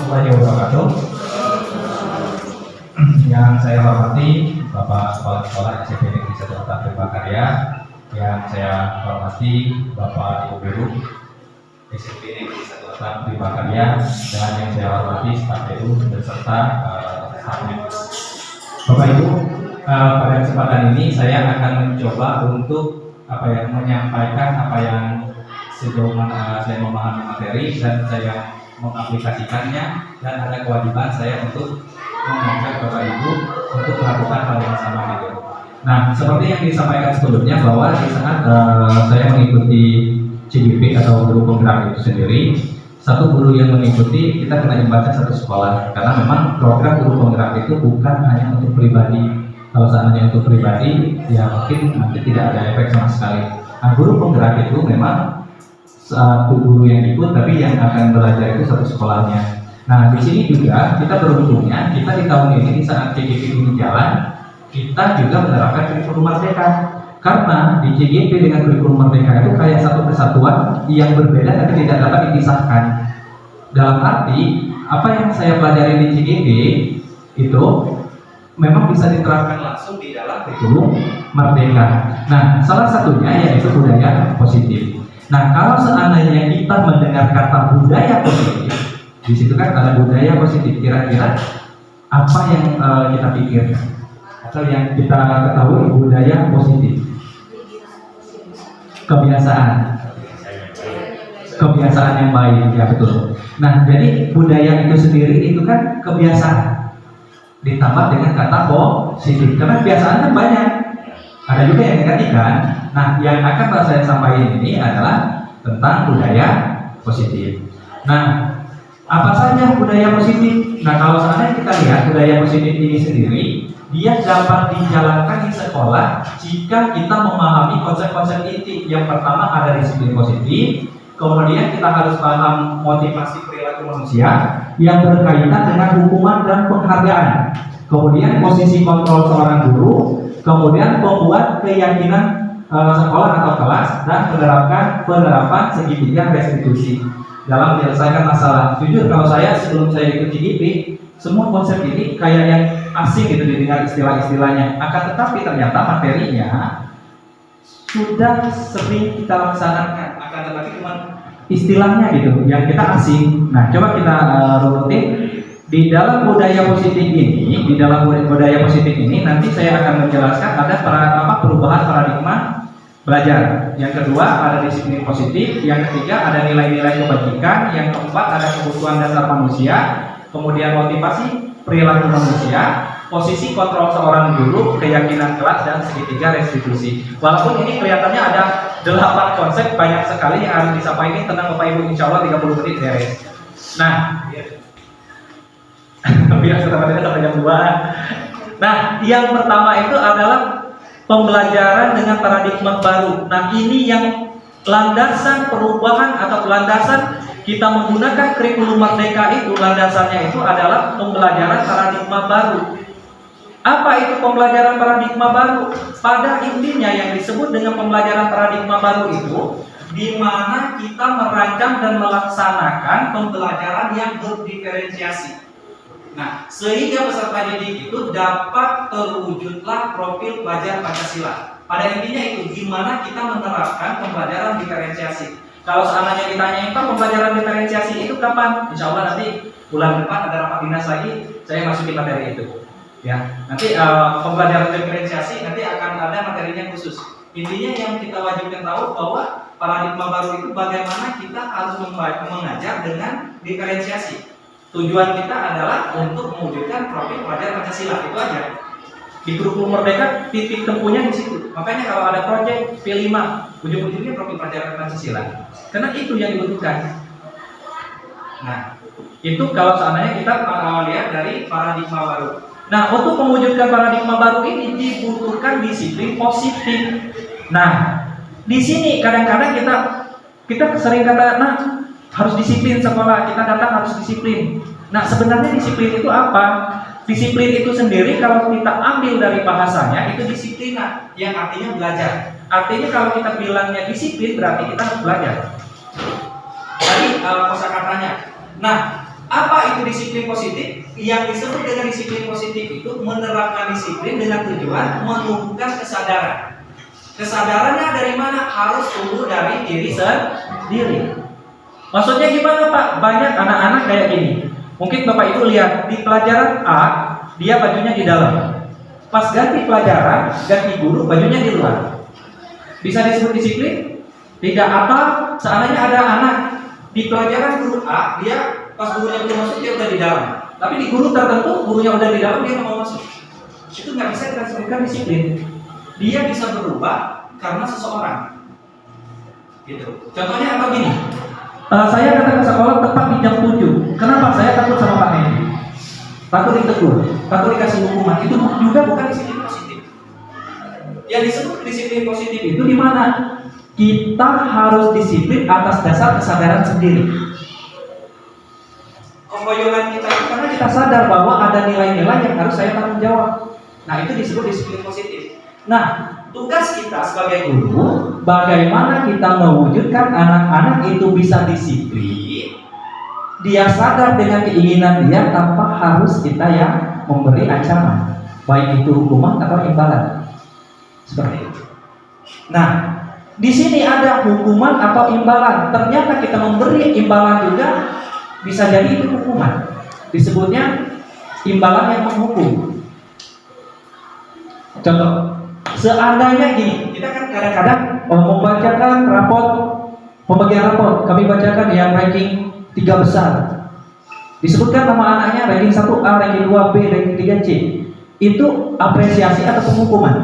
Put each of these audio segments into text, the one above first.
warahmatullahi wabarakatuh. Yang saya hormati Bapak Kepala Sekolah SMP Negeri 1 Kota Primakarya, yang saya hormati Bapak Ibu Guru SMP Negeri 1 Kota Primakarya, dan yang saya hormati staf PU beserta stafnya. Bapak Ibu, pada kesempatan ini saya akan mencoba untuk menyampaikan apa yang sejauh mana saya memahami materi dan saya mengaplikasikannya, dan ada kewajiban saya untuk mengajak Bapak Ibu untuk melakukan hal yang sama gitu. Nah, seperti yang disampaikan sebelumnya bahwa di saat saya mengikuti CGP atau guru penggerak itu sendiri, satu guru yang mengikuti kita kena jembatan satu sekolah, karena memang program guru penggerak itu bukan hanya untuk pribadi. Kalau seandainya untuk pribadi, ya mungkin nanti tidak ada efek sama sekali. Nah, guru penggerak itu memang satu guru yang ikut, tapi yang akan belajar itu satu sekolahnya. Nah, di sini juga kita beruntungnya, kita di tahun ini di saat CGP ini jalan, kita juga menerapkan kurikulum merdeka. Karena di CGP dengan kurikulum merdeka itu kayak satu kesatuan yang berbeda tapi tidak dapat dipisahkan. Dalam arti, apa yang saya pelajari di CGP itu memang bisa diterapkan langsung di dalam kurikulum merdeka. Nah, salah satunya yaitu budaya positif. Nah, kalau seandainya kita mendengar kata budaya positif, di situ kan ada budaya positif. Kira-kira apa yang kita pikirkan atau yang kita ketahui budaya positif? Kebiasaan yang baik, ya betul. Nah, jadi budaya itu sendiri itu kan kebiasaan ditambah dengan kata positif, karena kebiasaan kan banyak. Ada juga yang negatif kan. Nah, yang akan saya sampaikan ini adalah tentang budaya positif. Nah, apa saja budaya positif? Nah, kalau seandainya kita lihat budaya positif ini sendiri, dia dapat dijalankan di sekolah jika kita memahami konsep-konsep inti. Yang pertama ada disiplin positif, kemudian kita harus paham motivasi perilaku manusia yang berkaitan dengan hukuman dan penghargaan, kemudian posisi kontrol seorang guru, kemudian membuat keyakinan sekolah atau kelas, dan penerapan segitiga restitusi dalam menyelesaikan masalah. Jujur kalau saya sebelum saya ikut CGP, semua konsep ini kayak yang asing gitu didengar istilah-istilahnya. Akan tetapi ternyata materinya sudah sering kita laksanakan. Akan tetapi cuma istilahnya gitu yang kita asing. Nah, coba kita runutin di dalam budaya positif ini. Di dalam budaya positif ini nanti saya akan menjelaskan ada perubahan paradigma belajar. Yang kedua ada disiplin positif, yang ketiga ada nilai-nilai kebajikan, yang keempat ada kebutuhan dasar manusia, kemudian motivasi perilaku manusia, posisi kontrol seorang guru, keyakinan kelas, dan segitiga restitusi. Walaupun ini kelihatannya ada 8 konsep, banyak sekali yang harus disampaikan. Tenang Bapak Ibu, insya Allah 30 menit beres. Nah, biar setelah sampai jam 2. Nah, yang pertama itu adalah pembelajaran dengan paradigma baru. Nah, ini yang landasan perubahan atau landasan kita menggunakan kurikulum merdeka itu, landasannya itu adalah pembelajaran paradigma baru. Apa itu pembelajaran paradigma baru? Pada intinya yang disebut dengan pembelajaran paradigma baru itu, di mana kita merancang dan melaksanakan pembelajaran yang berdiferensiasi. Nah, sehingga peserta didik itu dapat terwujudlah profil pelajar Pancasila. Pada intinya itu gimana kita menerapkan pembelajaran diferensiasi. Kalau seandainya ditanyain Pak, pembelajaran diferensiasi itu kapan? Insya Allah nanti bulan depan ada rapat dinas lagi, saya masukin materi itu. Ya, nanti pembelajaran diferensiasi nanti akan ada materinya khusus. Intinya yang kita wajibkan tahu bahwa paradigma baru itu bagaimana kita harus mengajar dengan diferensiasi. Tujuan kita adalah untuk mewujudkan profil pelajar Pancasila, itu aja. Di kurikulum merdeka titik tempuhnya di situ. Makanya kalau ada proyek P5, ujung-ujungnya profil pelajar Pancasila. Karena itu yang dibutuhkan. Nah, itu kalau seandainya kita lihat dari paradigma baru. Nah, untuk mewujudkan paradigma baru ini dibutuhkan disiplin positif. Nah, di sini kadang-kadang kita sering kata, nah harus disiplin sekolah, kita datang harus disiplin. Nah, sebenarnya disiplin itu apa? Disiplin itu sendiri kalau kita ambil dari bahasanya itu disiplina, yang artinya belajar. Artinya kalau kita bilangnya disiplin berarti kita harus belajar. Tadi kosakatanya. Nah, Apa itu disiplin positif? Yang disebut dengan disiplin positif itu menerapkan disiplin dengan tujuan menumbuhkan kesadaran. Kesadarannya dari mana? Harus tumbuh dari diri sendiri. Maksudnya gimana Pak? Banyak anak-anak kayak gini. Mungkin Bapak Ibu lihat di pelajaran A, dia bajunya di dalam. Pas ganti pelajaran, ganti guru, bajunya di luar. Bisa disebut disiplin? Tidak. Apa? Seandainya ada anak di pelajaran guru A, dia pas gurunya belum masuk dia udah di dalam. Tapi di guru tertentu gurunya udah di dalam dia nggak mau masuk. Itu nggak bisa kita sebutkan disiplin. Dia bisa berubah karena seseorang. Gitu. Contohnya apa gini? Saya datang ke sekolah tepat di jam 7. Kenapa? Saya takut sama Pak Hendy. Takut ditegur, takut dikasih hukuman. Itu juga bukan disiplin positif. Yang disebut disiplin positif itu di mana? Kita harus disiplin atas dasar kesadaran sendiri. Kemoyonan kita itu karena kita sadar bahwa ada nilai-nilai yang harus saya tanggung jawab. Nah, itu disebut disiplin positif. Nah, tugas kita sebagai guru, bagaimana kita mewujudkan anak-anak itu bisa disiplin, dia sadar dengan keinginan dia tanpa harus kita yang memberi ancaman, baik itu hukuman atau imbalan. Seperti itu. Nah, di sini ada hukuman atau imbalan. Ternyata kita memberi imbalan juga bisa jadi itu hukuman. Disebutnya imbalan yang menghukum. Contoh, seandainya gini, kita kan kadang-kadang membacakan rapot, pembagian rapot, kami bacakan yang ranking 3 besar. Disebutkan nama anaknya ranking 1A, ranking 2B, ranking 3C. Itu apresiasi atau penghukuman?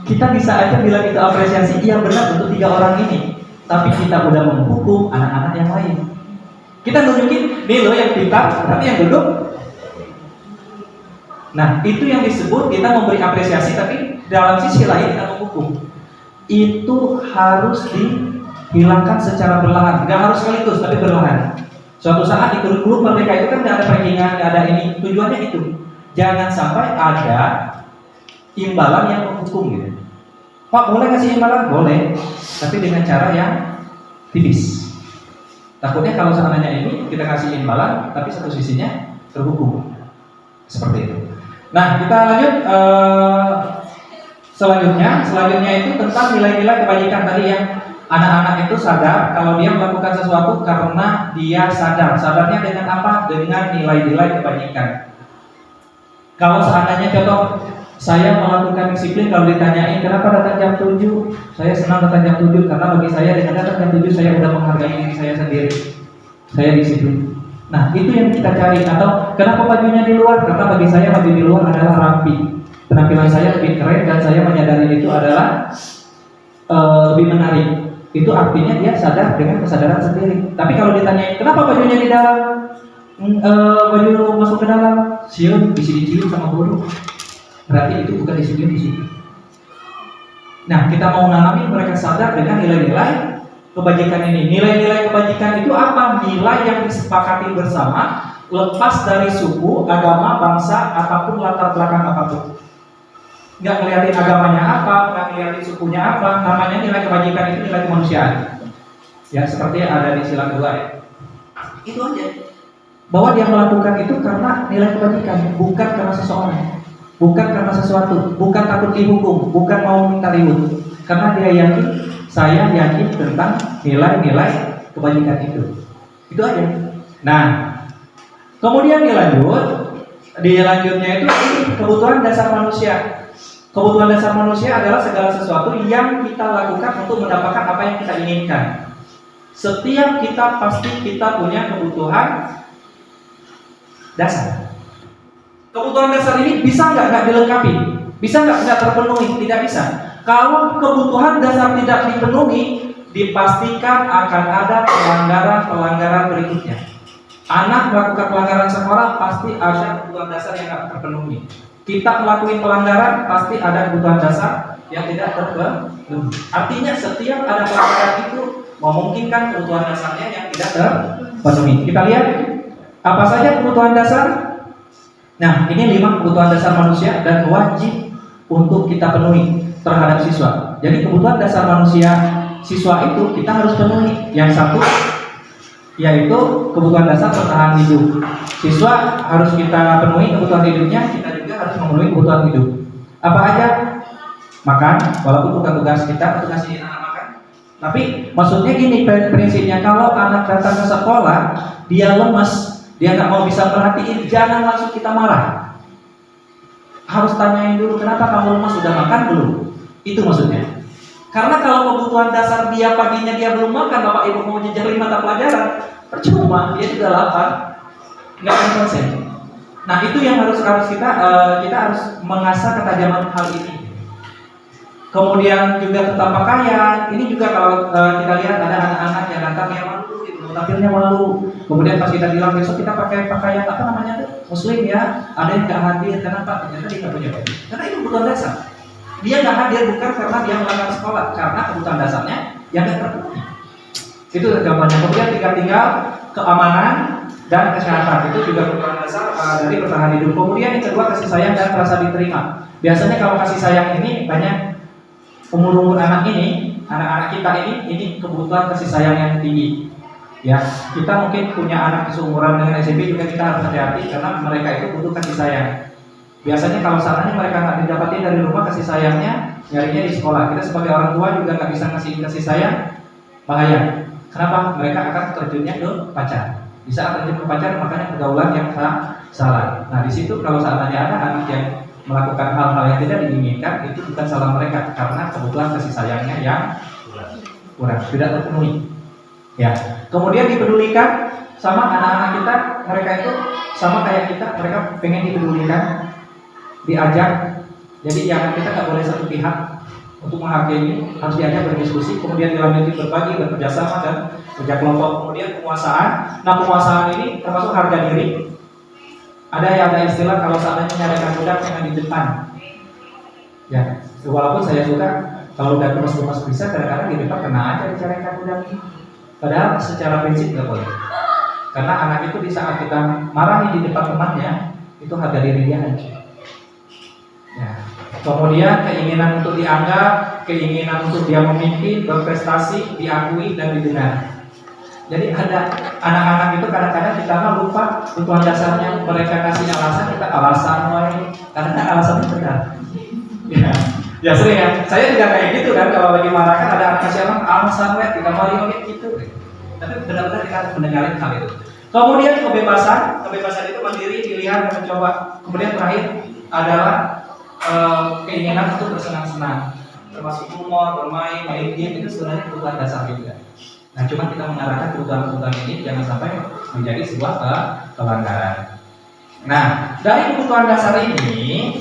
Kita bisa aja bilang itu apresiasi, iya benar untuk 3 orang ini. Tapi kita udah menghukum anak-anak yang lain. Kita nunjukin, nih lo yang pintar, tapi yang duduk. Nah, itu yang disebut kita memberi apresiasi, tapi dalam sisi lain kita menghukum. Itu harus dihilangkan secara perlahan. Gak harus sekaligus, tapi perlahan. Suatu saat di kurikulum mereka itu kan gak ada persaingan, gak ada ini. Tujuannya itu. Jangan sampai ada imbalan yang menghukum gitu. Pak, boleh kasih imbalan? Boleh, tapi dengan cara yang tipis. Takutnya kalau seandainya ini kita kasih imbalan, tapi satu sisinya terhukum. Seperti itu. Nah, kita lanjut selanjutnya itu tentang nilai-nilai kebajikan tadi yang anak-anak itu sadar kalau dia melakukan sesuatu karena dia sadar. Sadarnya dengan apa? Dengan nilai-nilai kebajikan. Kalau seandainya contoh, saya melakukan disiplin kalau ditanyain kenapa datang jam 7, saya senang datang jam 7 karena bagi saya dengan datang jam 7 saya sudah menghargai diri saya sendiri. Saya disiplin. Nah, itu yang kita cari. Atau kenapa bajunya di luar? Karena bagi saya baju di luar adalah rapi. Penampilan saya lebih keren dan saya menyadari itu adalah lebih menarik. Itu artinya dia sadar dengan kesadaran sendiri. Tapi kalau ditanyain kenapa bajunya di dalam, baju masuk ke dalam, siun dicium sama guru. Berarti itu bukan disiplin di situ. Nah, kita mau nanami mereka sadar dengan nilai-nilai kebajikan ini. Nilai-nilai kebajikan itu apa? Nilai yang disepakati bersama, lepas dari suku, agama, bangsa, apapun latar belakang apapun. Nggak ngeliatin agamanya apa, nggak ngeliatin sukunya apa. Namanya nilai kebajikan itu nilai kemanusiaan. Ya, seperti ada di sila kedua ya. Itu aja. Bahwa dia melakukan itu karena nilai kebajikan, bukan karena seseorang. Bukan karena sesuatu, bukan takut dihukum, bukan mau minta ribut. Karena dia yakin, saya yakin tentang nilai-nilai kebajikan itu. Itu aja. Nah, kemudian dilanjutnya itu ini kebutuhan dasar manusia. Kebutuhan dasar manusia adalah segala sesuatu yang kita lakukan untuk mendapatkan apa yang kita inginkan. Setiap kita pasti kita punya kebutuhan dasar. Kebutuhan dasar ini bisa nggak dilengkapi? Bisa nggak terpenuhi? Tidak bisa. Kalau kebutuhan dasar tidak dipenuhi, dipastikan akan ada pelanggaran berikutnya. Anak melakukan pelanggaran sekolah pasti ada kebutuhan dasar yang tidak terpenuhi. Kita melakukan pelanggaran pasti ada kebutuhan dasar yang tidak terpenuhi. Artinya setiap ada pelanggaran itu memungkinkan kebutuhan dasarnya yang tidak terpenuhi. Kita lihat apa saja kebutuhan dasar. Nah, ini 5 kebutuhan dasar manusia dan wajib untuk kita penuhi terhadap siswa. Jadi kebutuhan dasar manusia siswa itu kita harus penuhi. Yang satu yaitu kebutuhan dasar bertahan hidup. Siswa harus kita penuhi kebutuhan hidupnya, kita juga harus memenuhi kebutuhan hidup. Apa aja? Makan, walaupun bukan tugas kita untuk kasih anak makan. Tapi maksudnya gini prinsipnya, kalau anak datang ke sekolah dia lemes, dia nggak mau bisa perhatiin, jangan langsung kita marah. Harus tanyain dulu, kenapa kamu lemas, sudah makan belum? Itu maksudnya. Karena kalau kebutuhan dasar dia paginya dia belum makan, bapak ibu mau jejalin mata pelajaran, percuma, dia juga lapar, nggak akan selesai. Nah itu yang harus kita harus mengasah ketajaman hal ini. Kemudian juga tentang pakaian, ini juga kalau kita lihat ada anak-anak yang datang yang malu, gitu, tampilnya malu. Kemudian pas kita bilang besok kita pakai pakaian apa namanya tuh, muslim ya, ada yang nggak hadir, kenapa? Ternyata dia nggak punya baju. Karena itu kebutuhan dasar. Dia nggak hadir bukan karena dia melanggar sekolah, karena kebutuhan dasarnya yang nggak terpenuhi. Itu jawabannya. Kemudian tinggal keamanan dan kesehatan, itu juga kebutuhan dasar dari bertahan hidup. Kemudian yang kedua kasih sayang dan rasa diterima. Biasanya kalau kasih sayang ini banyak umur anak ini, anak-anak kita ini kebutuhan kasih sayang yang tinggi. Ya, kita mungkin punya anak seumuran dengan SMP juga kita harus hati-hati karena mereka itu butuh kasih sayang. Biasanya kalau sarannya mereka nggak didapatin dari rumah kasih sayangnya, nyarinya di sekolah. Kita sebagai orang tua juga nggak bisa ngasih kasih sayang, bahaya. Kenapa? Mereka akan terjunnya ke pacar. Bisa terjun ke pacar, makanya pergaulan yang salah. Nah di situ kalau seandainya ada anak yang melakukan hal-hal yang tidak diinginkan, itu bukan salah mereka karena kebetulan kasih sayangnya yang kurang, tidak terpenuhi. Ya, kemudian dipedulikan sama anak-anak kita, mereka itu sama kayak kita, mereka pengen dipedulikan, diajak. Jadi jangan kita nggak boleh satu pihak untuk menghargai, harus diajak berdiskusi, kemudian dilanjuti berbagi, bekerjasama dan kerja kelompok. Kemudian penguasaan. Nah penguasaan ini termasuk harga diri. Ada istilah kalau seandainya nyalakan budak yang di depan. Ya, walaupun saya suka kalau udah kemas bisa kadang-kadang di depan kena aja dicarikan budak ini. Padahal secara prinsip nggak boleh. Karena anak itu di saat kita marahi di depan temannya, itu harga diri dia hancur. Ya. Kemudian keinginan untuk dianggap, keinginan untuk dia memimpin, berprestasi, diakui dan didengar. Jadi ada anak-anak itu kadang-kadang kita lupa kebutuhan dasarnya, mereka kasih alasan, kita alasan karena alasannya benar. Ya sering ya. Saya juga kayak gitu kan, kalau lagi marah kan ada anak kasih alasan tidak mau gitu. Tapi benar-benar kita harus mendengarin hal itu. Kemudian kebebasan itu mandiri, pilihan, dan mencoba. Kemudian terakhir adalah keinginan untuk bersenang-senang, termasuk humor, bermain, main game, itu sebenarnya kebutuhan dasar juga. Nah, cuma kita mengarahkan kebutuhan-kebutuhan ini jangan sampai menjadi sebuah pelanggaran. Nah, dari kebutuhan dasar ini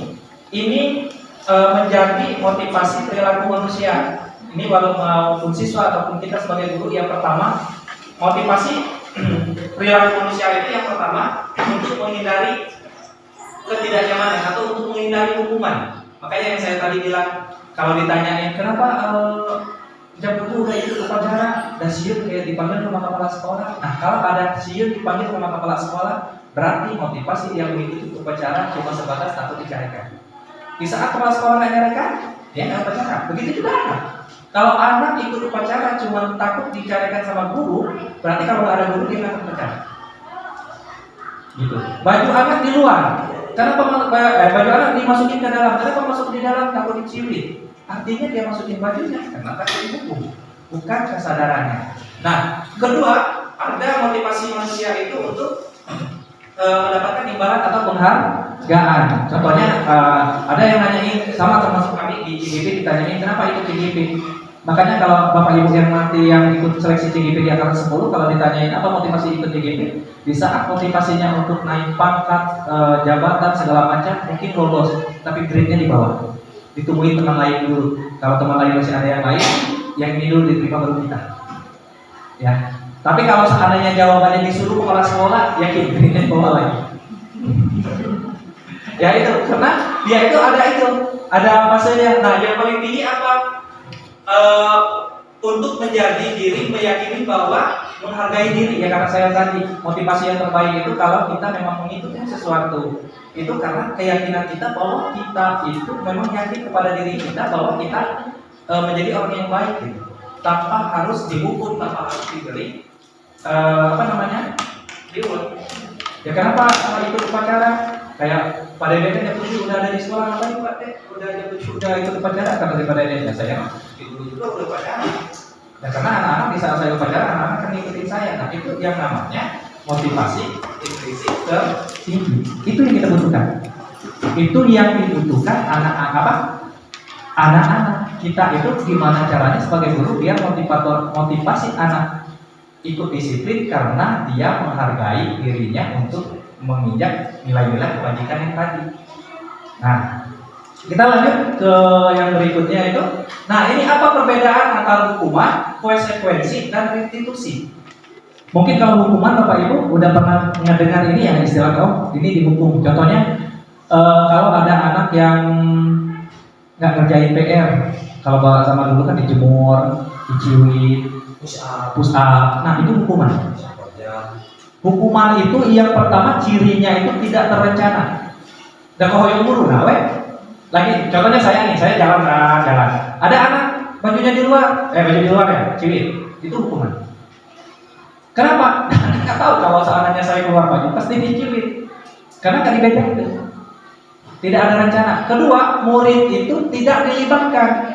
menjadi motivasi perilaku manusia. Ini walaupun siswa ataupun kita sebagai guru, yang pertama motivasi perilaku manusia itu yang pertama untuk menghindari ketidaknyamanan atau untuk menghindari hukuman. Makanya yang saya tadi bilang, kalau ditanyain kenapa jam 7 udah ikut upacara dan siun kayak dipanggil sama kepala sekolah. Nah kalau ada siun dipanggil sama kepala sekolah, berarti motivasi yang mengikuti upacara cuma sebatas takut dicarikan. Di saat kepala sekolah nggak nyarikan, dia nggak upacara. Begitu juga anak. Kalau anak ikut upacara cuma takut dicarikan sama guru, berarti kalau nggak ada guru dia nggak upacara. Gitu. Baju anak di luar. Kenapa baju anak dimasukin ke dalam? Kenapa masuk di dalam takut dicium? Artinya dia masukin bajunya karena takut dihukum, bukan kesadarannya. Nah, kedua, ada motivasi manusia itu untuk mendapatkan imbalan atau penghargaan. Contohnya ada yang nanyain, sama termasuk kami di CGP ditanyain kenapa ikut CGP. Makanya kalau Bapak Ibu yang nanti yang ikut seleksi CGP di angkatan 10, kalau ditanyain apa motivasi ikut CGP, di saat motivasinya untuk naik pangkat, jabatan segala macam, mungkin lolos, tapi grade-nya di bawah. Ditungguin teman lain dulu. Kalau teman lain masih ada yang lain, yang ini dulu diterima baru kita. Ya. Tapi kalau seandainya jawabannya disuruh kepala sekolah, yakin grade-nya di bawah lagi. Ya itu, karena dia itu ada fasenya. Nah, yang paling tinggi apa? Untuk menjadi diri, meyakini bahwa menghargai diri. Ya karena saya tadi motivasi yang terbaik itu kalau kita memang mengikuti sesuatu, itu karena keyakinan kita bahwa kita itu memang yakin kepada diri kita bahwa kita menjadi orang yang baik gitu. tanpa harus dihukum, tanpa harus diberi diulang. Ya kenapa ikut upacara? Kayak Pak Dede kan jam 7 udah ada di sekolah, ngapain Pak Dede? Udah jam 7 udah ikut upacara, kata si Pak Dede. Ya saya dulu juga udah upacara. Ya karena anak-anak di saat saya upacara, anak-anak kan ngikutin saya. Nah itu yang namanya motivasi intrinsik tertinggi. Itu yang kita butuhkan. Itu yang dibutuhkan anak-anak kita itu gimana caranya sebagai guru biar motivasi anak ikut disiplin karena dia menghargai dirinya untuk menginjak nilai-nilai kebajikan yang tadi. Nah, kita lanjut ke yang berikutnya itu. Nah, ini apa perbedaan antara hukuman, konsekuensi, dan restitusi? Mungkin kalau hukuman Bapak Ibu udah pernah mendengar ini ya istilah ini dihukum. Contohnya kalau ada anak yang nggak ngerjain PR, kalau sama dulu kan dijemur, diciwit, push up. Nah itu hukuman. Hukuman itu yang pertama cirinya itu tidak terencana. Dan kalau yang guru, lagi contohnya saya jalan. Ada anak bajunya di luar, ya, ciwit. Itu hukuman. Kenapa? Nggak tahu kalau seandainya saya keluar baju pasti diciwit. Karena nggak dibedakan. Tidak ada rencana. Kedua, murid itu tidak dilibatkan.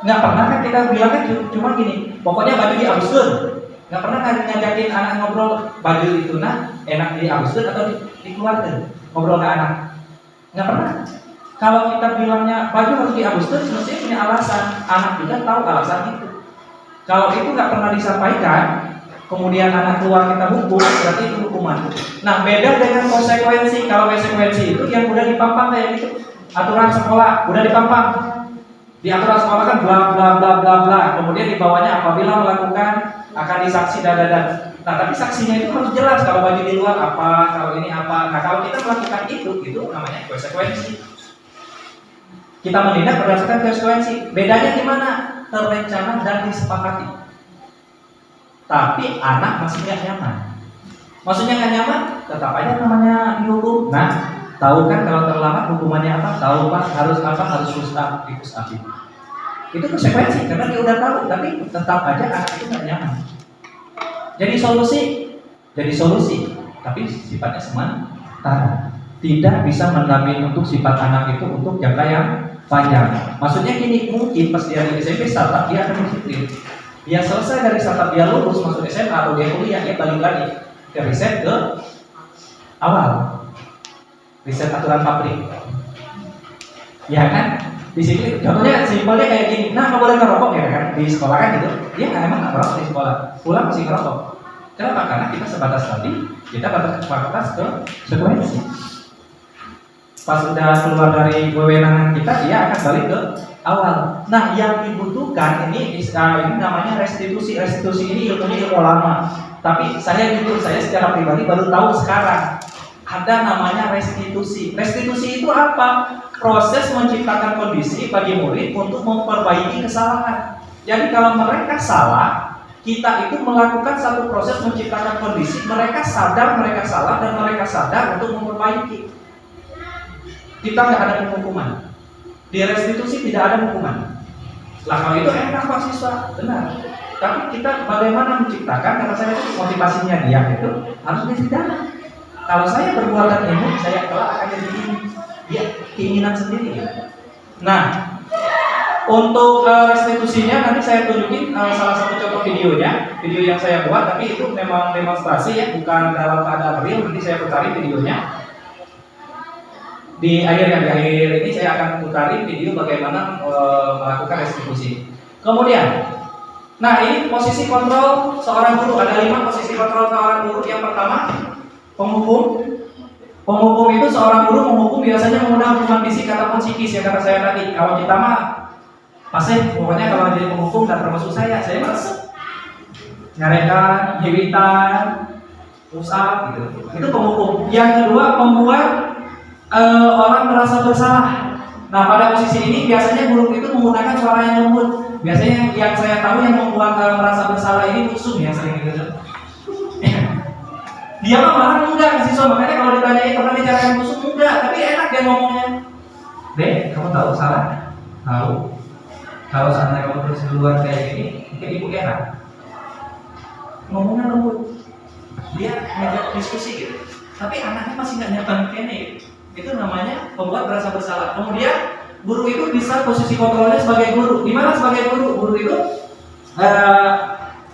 Nggak pernah kan kita bilangnya cuma gini, pokoknya baju dihaluskan. Nggak pernah kan ngajakin anak ngobrol baju itu enak dihaluskan atau dikeluarkan ngobrol ke anak. Nggak pernah. Kalau kita bilangnya baju harus dihaluskan, mestinya punya alasan. Anak juga tahu alasan itu. Kalau itu nggak pernah disampaikan, kemudian anak keluar kita hukum, berarti itu hukuman. Nah, beda dengan konsekuensi. Kalau konsekuensi itu yang udah dipampang kayak gitu. Aturan sekolah udah dipampang. Di aturan sekolah kan bla bla bla bla bla. Kemudian di bawahnya apabila melakukan akan disaksi dan. Nah, tapi saksinya itu harus jelas. Kalau baju di luar apa, kalau ini apa. Nah, kalau kita melakukan itu namanya konsekuensi. Kita menindak berdasarkan konsekuensi. Bedanya gimana? Terencana dan disepakati. Tapi anak masih nggak nyaman. Maksudnya nggak nyaman, tetap aja namanya dihukum. Nah, tahu kan kalau terlambat hukumannya apa? Tahu Pak, harus push up, itu konsekuensi karena dia udah tahu, tapi tetap aja anak itu nggak nyaman. Jadi solusi, tapi sifatnya sementara. Tidak bisa menjamin untuk sifat anak itu untuk jangka yang panjang. Maksudnya gini, mungkin pas dia di SMP startup dia akan disiplin. Dia selesai dari startup, dia lulus masuk SMA atau dia kuliah, dia balik lagi ke riset ke awal. Riset aturan pabrik. Ya kan? Disiplin. Contohnya simpelnya kayak gini. Nah, nggak boleh ngerokok ya kan? Di sekolah kan gitu. Dia emang nggak merokok di sekolah. Pulang masih ngerokok. Kenapa? Karena kita sebatas tadi, kita batas ke konsekuensi. Pas udah keluar dari wewenangan kita, dia akan balik ke awal. Nah, yang dibutuhkan ini namanya restitusi. Restitusi ini ilmunya ilmu lama. Tapi saya secara pribadi baru tahu sekarang. Ada namanya restitusi. Restitusi itu apa? Proses menciptakan kondisi bagi murid untuk memperbaiki kesalahan. Jadi kalau mereka salah, kita itu melakukan satu proses menciptakan kondisi. Mereka sadar mereka salah dan mereka sadar untuk memperbaiki. Kita nggak ada penghukuman. Di restitusi tidak ada hukuman. Lah kalau itu enak Pak siswa, benar. Tapi kita bagaimana menciptakan? Karena saya itu motivasinya dia itu harus dipidana. Kalau saya perbuatan ini, saya kelak akan jadi ini. Dia keinginan sendiri. Nah, untuk restitusinya nanti saya tunjukin salah satu contoh videonya, video yang saya buat, tapi itu memang demonstrasi ya, bukan dalam keadaan real. Nanti saya putari videonya. Di akhir ini saya akan putari video bagaimana melakukan restitusi. Kemudian, nah ini posisi kontrol seorang guru. Ada 5 posisi kontrol seorang guru. Yang pertama, penghukum. Penghukum itu seorang guru menghukum biasanya menggunakan hukuman fisik ataupun psikis ya kata saya tadi. Kalau kita mah pasti pokoknya kalau jadi penghukum dan termasuk saya males. Nyarekan, nyewitan, push up gitu. Itu penghukum. Yang kedua, membuat orang merasa bersalah. Nah pada posisi ini biasanya guru itu menggunakan suara yang lembut. Biasanya yang saya tahu yang membuat merasa bersalah ini musuh ya sering gitu. Dia mah malah enggak siswa, makanya kalau ditanyain pernah dicarakan musuh enggak, tapi enak dia ngomongnya. Dek, kamu tahu salah? Tahu. Kalau seandainya kamu terus di luar kayak gini, mungkin ibu enak. Ngomongnya lembut, dia ngajak diskusi gitu. Tapi anaknya masih nggak nyaman kayaknya gitu. Itu namanya membuat merasa bersalah. Kemudian guru itu bisa posisi kontrolnya sebagai guru. Gimana sebagai guru? Guru itu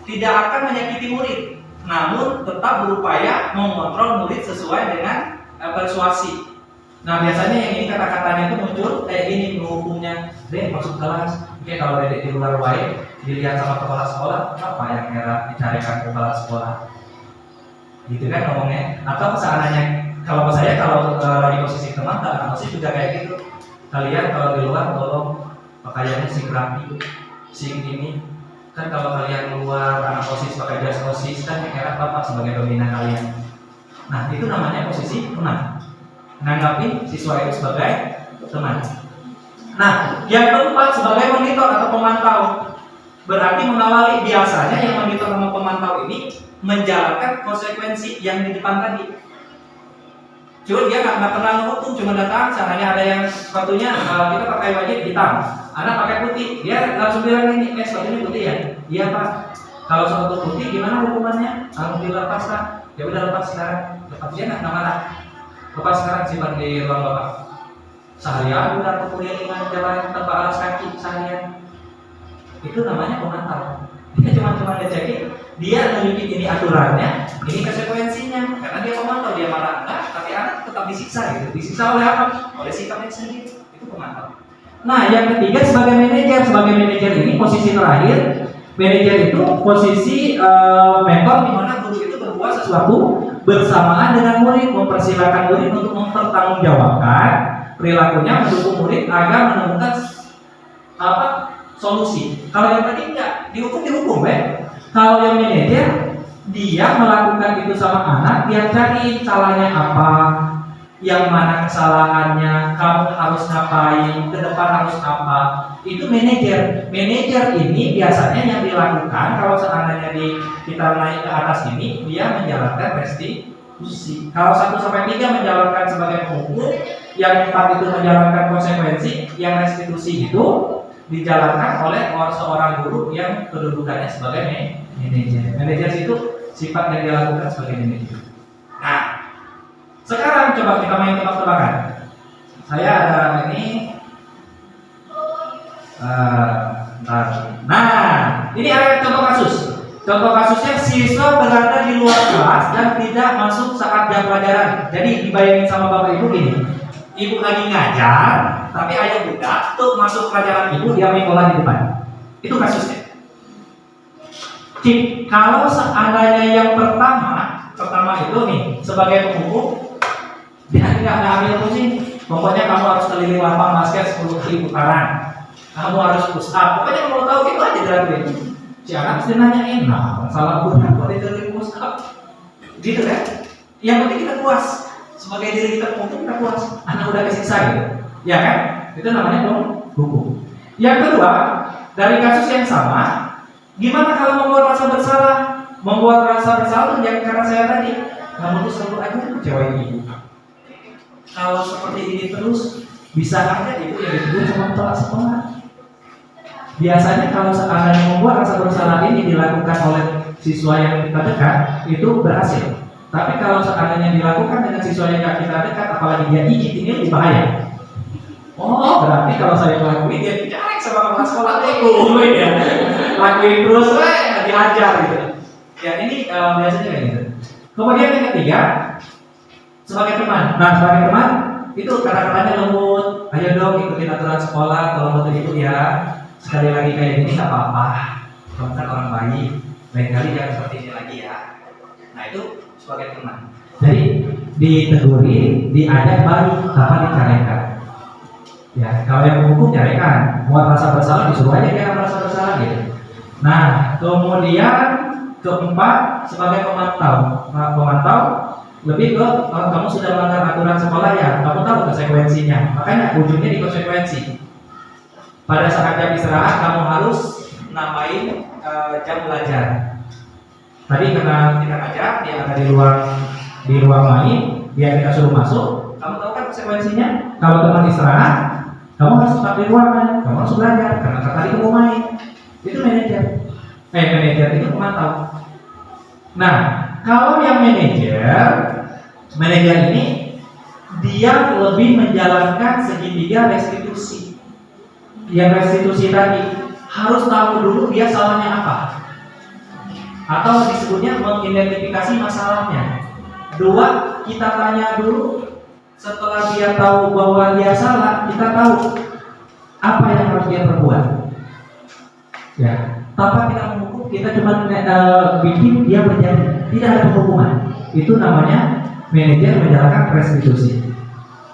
tidak akan menyakiti murid, namun tetap berupaya mengontrol murid sesuai dengan persuasi. Nah biasanya yang ini kata-katanya itu muncul kayak gini menghukumnya, deh masuk kelas. Oke, kalau dedek di luar wae dilihat sama kepala sekolah, apa yang merah dicarikan ke kepala sekolah, gitu kan ngomongnya. Atau seandainya kalau saya kalau lagi posisi teman, anak OSIS juga kayak gitu. Kalian kalau di luar tolong pakaiannya sing rapi, sing ini. Kan kalau kalian keluar anak OSIS pakai jas OSIS kan yang enak bapak sebagai pembina kalian. Nah itu namanya posisi teman. Menanggapi siswa itu sebagai teman. Nah, yang keempat sebagai monitor atau pemantau. Berarti mengawali. Biasanya yang monitor sama pemantau ini menjalankan konsekuensi yang di depan tadi. Cuma dia nggak pernah menghukum, cuma datang. Seandainya ada yang sepatunya kita pakai wajib hitam, anak pakai putih, dia langsung bilang ini, sepatunya putih ya? Iya pak. Kalau sepatu putih gimana hukumannya? Kalau dilepas pak, ya udah lepas sekarang. Lepas dia nggak marah. Lepas sekarang simpan di ruang bapak. Seharian udah kekelilingan jalan tanpa alas kaki seharian. Itu namanya pemantau. Dia cuma ngecekin, dia nunjukin ini aturannya, ini konsekuensinya. Karena dia pemantau, dia marah enggak, tapi anak tetap disiksa gitu. Disiksa oleh apa? Oleh sikapnya sendiri. Itu pemantau. Nah, yang ketiga sebagai manajer. Sebagai manajer ini posisi terakhir. Manajer itu posisi mentor di mana guru itu berbuat sesuatu bersamaan dengan murid, mempersilahkan murid untuk mempertanggungjawabkan perilakunya, mendukung murid agar menemukan solusi. Kalau yang tadi enggak, dihukum Kalau yang manajer, dia melakukan itu sama anak, dia cari salahnya apa, yang mana kesalahannya, kamu harus ngapain, ke depan harus apa. Itu manajer. Manajer ini biasanya yang dilakukan kalau seandainya kita naik ke atas ini, dia menjalankan restitusi. Kalau 1 sampai 3 menjalankan sebagai penghukum, yang 4 itu menjalankan konsekuensi, yang restitusi itu dijalankan oleh seorang guru yang kedudukannya sebagai manajer. Manajer itu sifat yang dilakukan sebagai manajer. Nah, sekarang coba kita main tebak-tebakan. Saya ada ini. Nah, ini ada contoh kasus. Contoh kasusnya siswa berada di luar kelas dan tidak masuk saat jam pelajaran. Jadi dibayangin sama bapak ibu gini. Ibu lagi ngajar, tapi ayah budak tuh masuk pelajaran ibu, dia main bola di depan. Itu kasusnya. Kalau seandainya yang pertama itu nih sebagai penghukum, dia tidak ambil pusing. Pokoknya kamu harus keliling lapang basket 10 kali putaran. Kamu harus push up. Pokoknya mau tahu itu aja dilakuin. Si anak mesti nanyain, nah salah budak kok dikeliling push up. Gitu kan? Yang penting kita puas. Sebagai diri kita penghukum kita puas. Anak udah kesiksa gitu. Ya kan? Itu namanya hukum. Yang kedua, dari kasus yang sama, gimana kalau membuat rasa bersalah? Membuat rasa bersalah itu jangan karena saya tadi. Kamu tuh selalu aja kecewain ibu. Kalau seperti ini terus, bisa aja ibu yang ditegur sama kepala sekolah. Biasanya kalau seandainya membuat rasa bersalah ini dilakukan oleh siswa yang kita dekat, itu berhasil. Tapi kalau seandainya dilakukan dengan siswa yang kita dekat, apalagi dia izin, ini lebih bahaya. Oh, berarti kalau saya lakuin dia dicarek sama kepala sekolah ya. Lakuin terus, diajar gitu. Ya ini biasanya kayak gitu. Kemudian yang ketiga, sebagai teman. Nah, sebagai teman itu kata-katanya lembut. Ayo dong ikutin aturan sekolah, kalau betul itu ya. Sekali lagi kayak gini nggak apa-apa. Kamu kan orang baik. Lain kali jangan seperti ini lagi ya. Nah itu sebagai teman. Jadi diteguri, diajak baru, tanpa dicarekan. Ya, kalau yang menghukum carekan, buat rasa bersalah disuruh aja dia merasa bersalah gitu. Nah, kemudian keempat sebagai pemantau. Nah, pemantau lebih ke kalau kamu sudah melanggar aturan sekolah ya, kamu tahu konsekuensinya. Makanya ujungnya di konsekuensi. Pada saat jam istirahat kamu harus nambahin jam belajar. Tadi karena kita ngajak dia ada di ruang main, dia kita suruh masuk. Kamu tahu kan konsekuensinya? Kalau teman istirahat, Kamu harus tetap di ruangan, kamu harus belajar karena tadi kamu main. Itu manajer. Manajer itu pemantau. Nah, kalau yang manajer ini dia lebih menjalankan segitiga restitusi. Yang restitusi tadi harus tahu dulu dia salahnya apa, atau disebutnya mengidentifikasi masalahnya. Dua, kita tanya dulu. Setelah dia tahu bahwa dia salah, kita tahu apa yang harus dia perbuat. Ya, tanpa kita menghukum, kita cuma bikin dia menjadi tidak ada penghukuman. Itu namanya manajer menjalankan restitusi.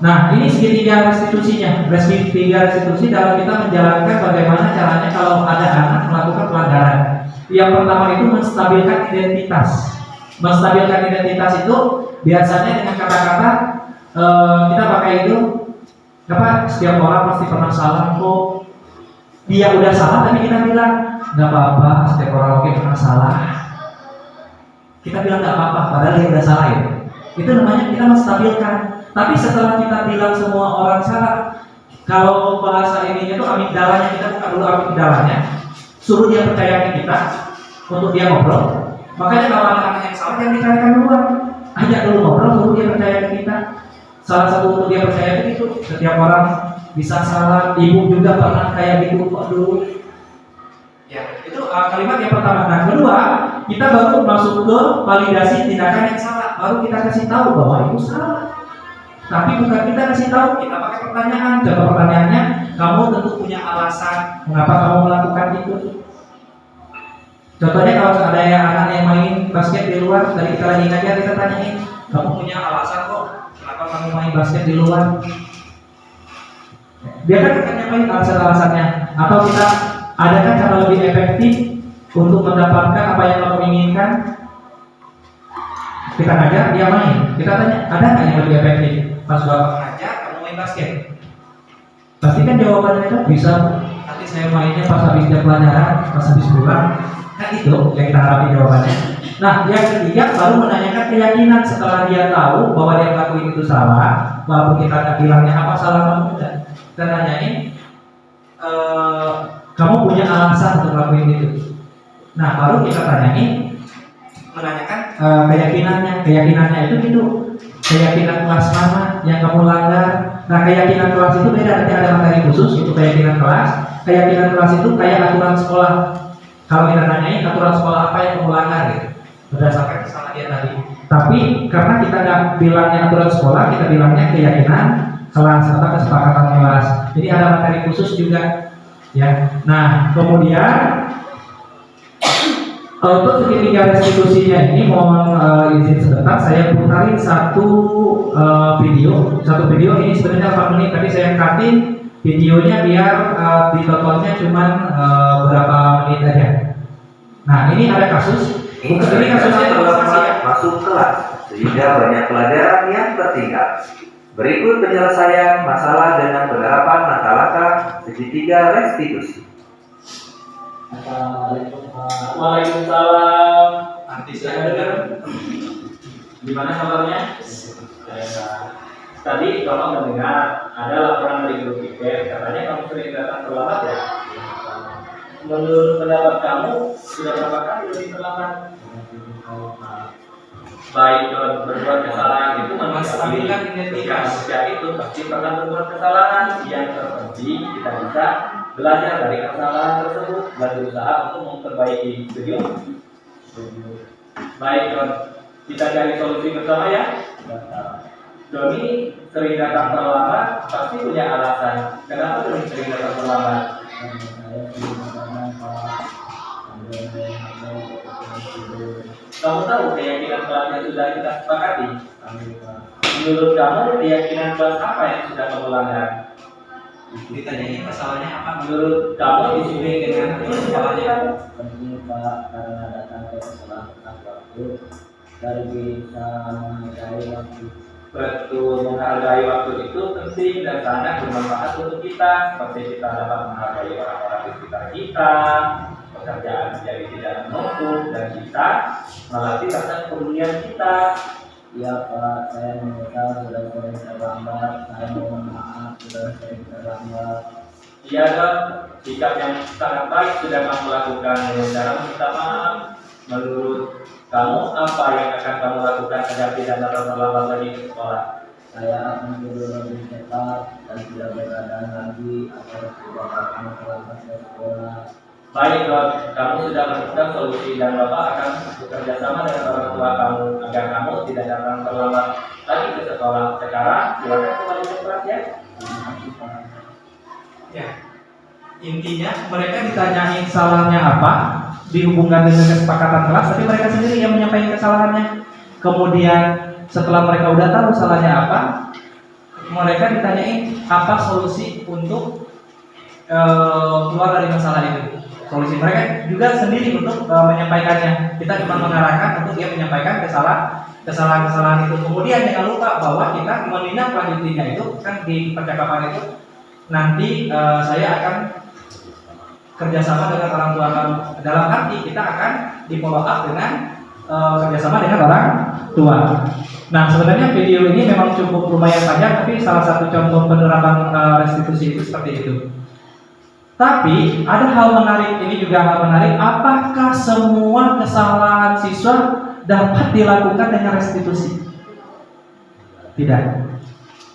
Nah, ini segitiga restitusinya. Segitiga restitusi dalam kita menjalankan bagaimana caranya kalau ada anak melakukan pelanggaran. Yang pertama itu menstabilkan identitas. Menstabilkan identitas itu biasanya dengan kata-kata kita pakai itu apa? Setiap orang pasti pernah salah kok. Dia udah salah tapi kita bilang nggak apa-apa, setiap orang oke pernah salah. Kita bilang nggak apa-apa, padahal dia udah salah ya. Itu namanya kita menstabilkan. Tapi setelah kita bilang semua orang salah, kalau bahasa ininya itu amigdalanya, kita buka dulu amigdalanya, suruh dia percaya ke kita untuk dia ngobrol. Makanya kalau ada anak yang salah yang dicarikan duluan, ajak dulu ngobrol, suruh dia percaya ke kita. Salah satu untuk dia percaya itu setiap orang bisa salah, ibu juga pernah kayak gitu kok dulu. Ya, itu kalimat yang pertama. Nah, kedua, kita baru masuk ke validasi tindakan yang salah. Baru kita kasih tahu bahwa itu salah. Tapi bukan kita kasih tahu, kita pakai pertanyaan. Coba pertanyaannya, kamu tentu punya alasan mengapa kamu melakukan itu. Contohnya kalau ada anak yang main basket di luar, dari kita lagi ngajar kita tanyain, kamu punya alasan kok kenapa kamu main basket di luar? Dia kan akan nyampain alasan-alasannya. Atau kita adakah cara lebih efektif untuk mendapatkan apa yang kamu inginkan? Kita ngajar, dia main. Kita tanya, ada nggak yang lebih efektif? Pas bapak ngajar, kamu main basket. Pasti kan jawabannya itu bisa. Nanti saya mainnya pas habis jam pelajaran, pas habis pulang. Kan itu yang kita harapin jawabannya. Nah, yang ketiga baru menanyakan keyakinan. Setelah dia tahu bahwa dia ngelakuin itu salah, walaupun kita nggak bilangnya apa salah kamu enggak, kita nanyain, kamu punya alasan untuk ngelakuin itu. Nah, baru kita tanyain, menanyakan keyakinannya. Keyakinannya itu gitu. Keyakinan kelas mana yang kamu langgar? Nah, keyakinan kelas itu beda. Nanti ada materi khusus itu keyakinan kelas. Keyakinan kelas itu kayak aturan sekolah. Kalau kita nanyain aturan sekolah apa yang kamu langgar gitu, berdasarkan kesalahan dia tadi. Tapi karena kita nggak bilangnya aturan sekolah, kita bilangnya keyakinan kelas atau kesepakatan kelas. Jadi ada materi khusus juga, ya. Nah, kemudian untuk segitiga restitusinya ini mohon izin sebentar saya putarin satu video ini sebenarnya 8 menit, tapi saya katin videonya biar ditontonnya cuma berapa menit aja. Nah, ini ada kasus. Ini kasusnya masuk kelas sehingga banyak pelajaran yang tertinggal. Berikut penyelesaian masalah dengan penerapan langkah-langkah segitiga restitusi. Waalaikumsalam. Artis saya dengar. Gimana kabarnya? Tadi kamu mendengar ada laporan dari grup pikir, katanya kamu sering datang terlambat ya? Menurut pendapat kamu sudah berapa kali lebih terlambat? Baik berbuat kesalahan itu menstabilkan identitas. Manusia itu pasti pernah berbuat kesalahan. Yang terpenting kita bisa belajar dari kesalahan tersebut dan berusaha untuk memperbaiki. Setuju? Baik, kita cari solusi bersama ya. Doni sering datang terlambat, pasti punya alasan. Kenapa Doni sering datang terlambat? Kamu tahu keyakinan kelas yang sudah kita sepakati? Menurut kamu keyakinan kelas apa yang sudah kamu langgar? Ditanyain masalahnya apa? Menurut kamu disiplin dengan masalahnya? Penting Pak, karena datang ke sekolah tepat waktu dan bisa menghargai waktu. Betul, menghargai waktu itu penting dan sangat bermanfaat untuk kita. Seperti kita dapat menghargai orang-orang di sekitar kita, pekerjaan menjadi tidak menumpuk, dan kita melatih rasa kepedulian kita. Iya Pak, saya menyesal sudah sering terlambat. Saya mohon maaf sudah sering terlambat. Iya dok, sikap yang sangat baik sudah kamu lakukan. Dengan cara minta maaf, menurut kamu apa yang akan kamu lakukan agar tidak terlambat lagi ke sekolah? Saya akan tidur lebih cepat dan tidak begadang lagi agar tidak akan terlambat ke sekolah. Baik dok, kamu sudah menemukan solusi dan bapak akan bekerja sama dengan orang tua kamu agar kamu tidak datang terlambat lagi ke sekolah. Sekarang silakan kembali ke kelas ya. Terima kasih Pak. Ya, intinya mereka ditanyain salahnya apa, dihubungkan dengan kesepakatan kelas, tapi mereka sendiri yang menyampaikan kesalahannya. Kemudian setelah mereka udah tahu salahnya apa, mereka ditanyain apa solusi untuk keluar dari masalah itu. Solusi mereka juga sendiri untuk menyampaikannya. Kita cuma mengarahkan untuk dia menyampaikan kesalahan-kesalahan itu. Kemudian jangan lupa bahwa kita menindaklanjutinya itu kan di percakapan itu nanti saya akan kerjasama dengan orang tua kamu. Dalam arti kita akan di follow up dengan kerjasama dengan orang tua. Nah sebenarnya video ini memang cukup lumayan panjang, tapi salah satu contoh penerapan restitusi itu seperti itu. Tapi ada hal menarik, ini juga hal menarik. Apakah semua kesalahan siswa dapat dilakukan dengan restitusi? Tidak.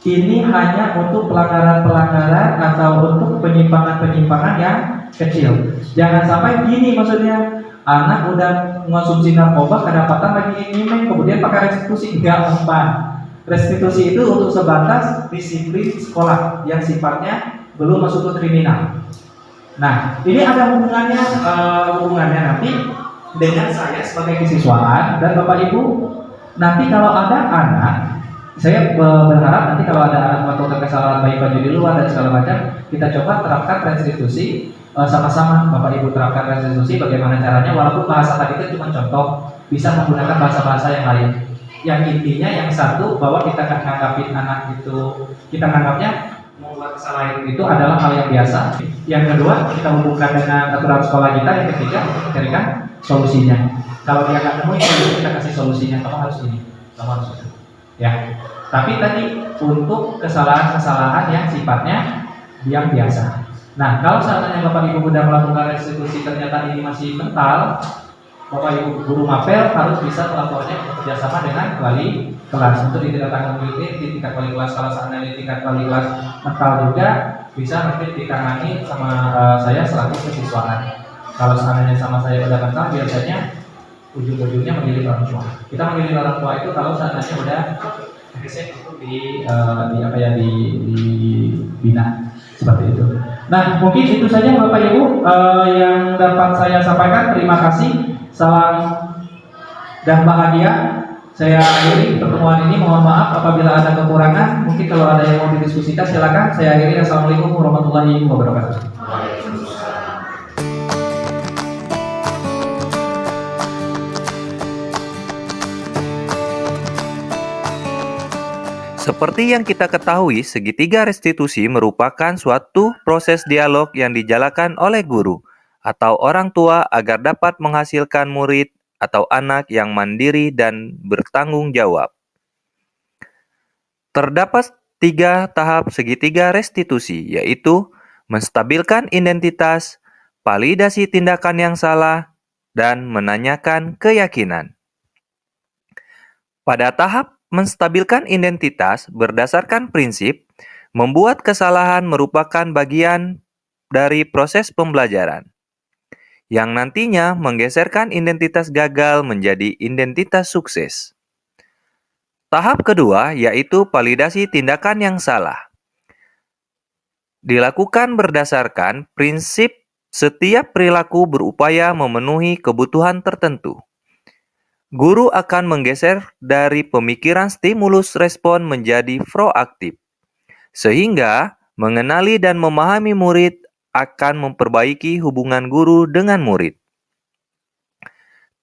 Ini hanya untuk pelanggaran-pelanggaran atau untuk penyimpangan-penyimpangan yang kecil. Jangan sampai gini maksudnya, anak udah mengonsumsi narkoba, kedapatan lagi nyimeng, kemudian pakai restitusi. Enggak mempan. Restitusi itu untuk sebatas disiplin sekolah yang sifatnya belum masuk ke kriminal. Nah, ini ada hubungannya nanti dengan saya sebagai kesiswaan dan Bapak Ibu. Nanti kalau ada anak, saya berharap nanti kalau ada anak melakukan kesalahan baik baju di luar dan segala macam, kita coba terapkan restitusi sama-sama. Bapak Ibu terapkan restitusi bagaimana caranya, walaupun bahasa tadi itu cuma contoh, bisa menggunakan bahasa-bahasa yang lain. Yang intinya yang satu bahwa kita akan nganggapin anak itu, kita nganggapnya membuat kesalahan itu adalah hal yang biasa. Yang kedua, kita hubungkan dengan aturan sekolah kita. Yang ketiga, kita carikan solusinya. Kalau dia nggak nemuin, kita kasih solusinya. Kamu harus ini, kamu harus itu. Ya. Tapi tadi untuk kesalahan-kesalahan yang sifatnya yang biasa. Nah, kalau seandainya Bapak Ibu sudah melakukan restitusi ternyata ini masih mental, Bapak Ibu guru mapel harus bisa melapornya bekerjasama dengan wali kelas untuk ditindaklanjuti di tingkat wali kelas. Kalau seandainya di tingkat wali kelas mental juga bisa nanti ditangani sama saya selaku kesiswaan. Kalau seandainya sama saya udah mental, biasanya ujung-ujungnya memilih orang tua. Kita memilih orang tua itu kalau seandainya udah efisien untuk dibina seperti itu. Nah, mungkin itu saja Bapak Ibu yang dapat saya sampaikan. Terima kasih. Salam dan bahagia. Saya akhiri pertemuan ini. Mohon maaf apabila ada kekurangan. Mungkin kalau ada yang mau didiskusikan silakan. Saya akhiri. Assalamualaikum warahmatullahi wabarakatuh. Seperti yang kita ketahui, segitiga restitusi merupakan suatu proses dialog yang dijalankan oleh guru atau orang tua agar dapat menghasilkan murid atau anak yang mandiri dan bertanggung jawab. Terdapat 3 tahap segitiga restitusi, yaitu menstabilkan identitas, validasi tindakan yang salah, dan menanyakan keyakinan. Pada tahap menstabilkan identitas berdasarkan prinsip, membuat kesalahan merupakan bagian dari proses pembelajaran, yang nantinya menggeserkan identitas gagal menjadi identitas sukses. Tahap kedua yaitu validasi tindakan yang salah. Dilakukan berdasarkan prinsip setiap perilaku berupaya memenuhi kebutuhan tertentu. Guru akan menggeser dari pemikiran stimulus respon menjadi proaktif, sehingga mengenali dan memahami murid akan memperbaiki hubungan guru dengan murid.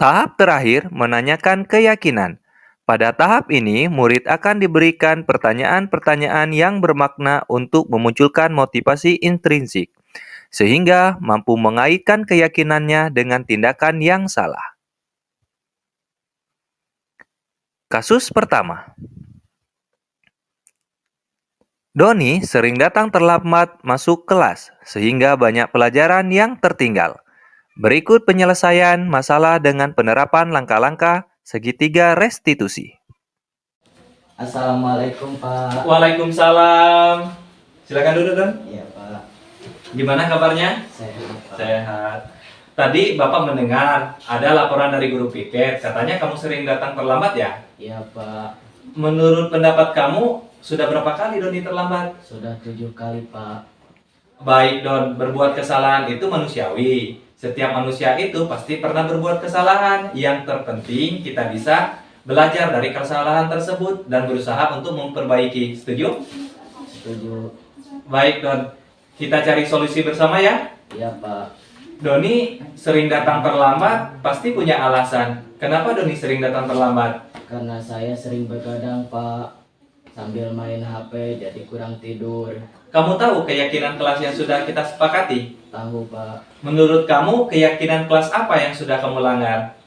Tahap terakhir, menanyakan keyakinan. Pada tahap ini, murid akan diberikan pertanyaan-pertanyaan yang bermakna untuk memunculkan motivasi intrinsik, sehingga mampu mengaitkan keyakinannya dengan tindakan yang salah. Kasus pertama. Doni sering datang terlambat masuk kelas, sehingga banyak pelajaran yang tertinggal. Berikut penyelesaian masalah dengan penerapan langkah-langkah segitiga restitusi. Assalamualaikum Pak. Waalaikumsalam. Silakan duduk, Don. Iya Pak. Gimana kabarnya? Sehat Pak. Sehat. Tadi Bapak mendengar ada laporan dari guru piket, katanya kamu sering datang terlambat ya? Iya Pak. Menurut pendapat kamu, sudah berapa kali Doni terlambat? Sudah 7 kali Pak. Baik Don, berbuat kesalahan itu manusiawi. Setiap manusia itu pasti pernah berbuat kesalahan. Yang terpenting kita bisa belajar dari kesalahan tersebut dan berusaha untuk memperbaiki. Setuju? Setuju. Baik Don, kita cari solusi bersama ya. Iya Pak. Doni sering datang terlambat, pasti punya alasan. Kenapa Doni sering datang terlambat? Karena saya sering begadang Pak. Sambil main HP jadi kurang tidur. Kamu tahu keyakinan kelas yang sudah kita sepakati? Tahu Pak. Menurut kamu, keyakinan kelas apa yang sudah kamu langgar?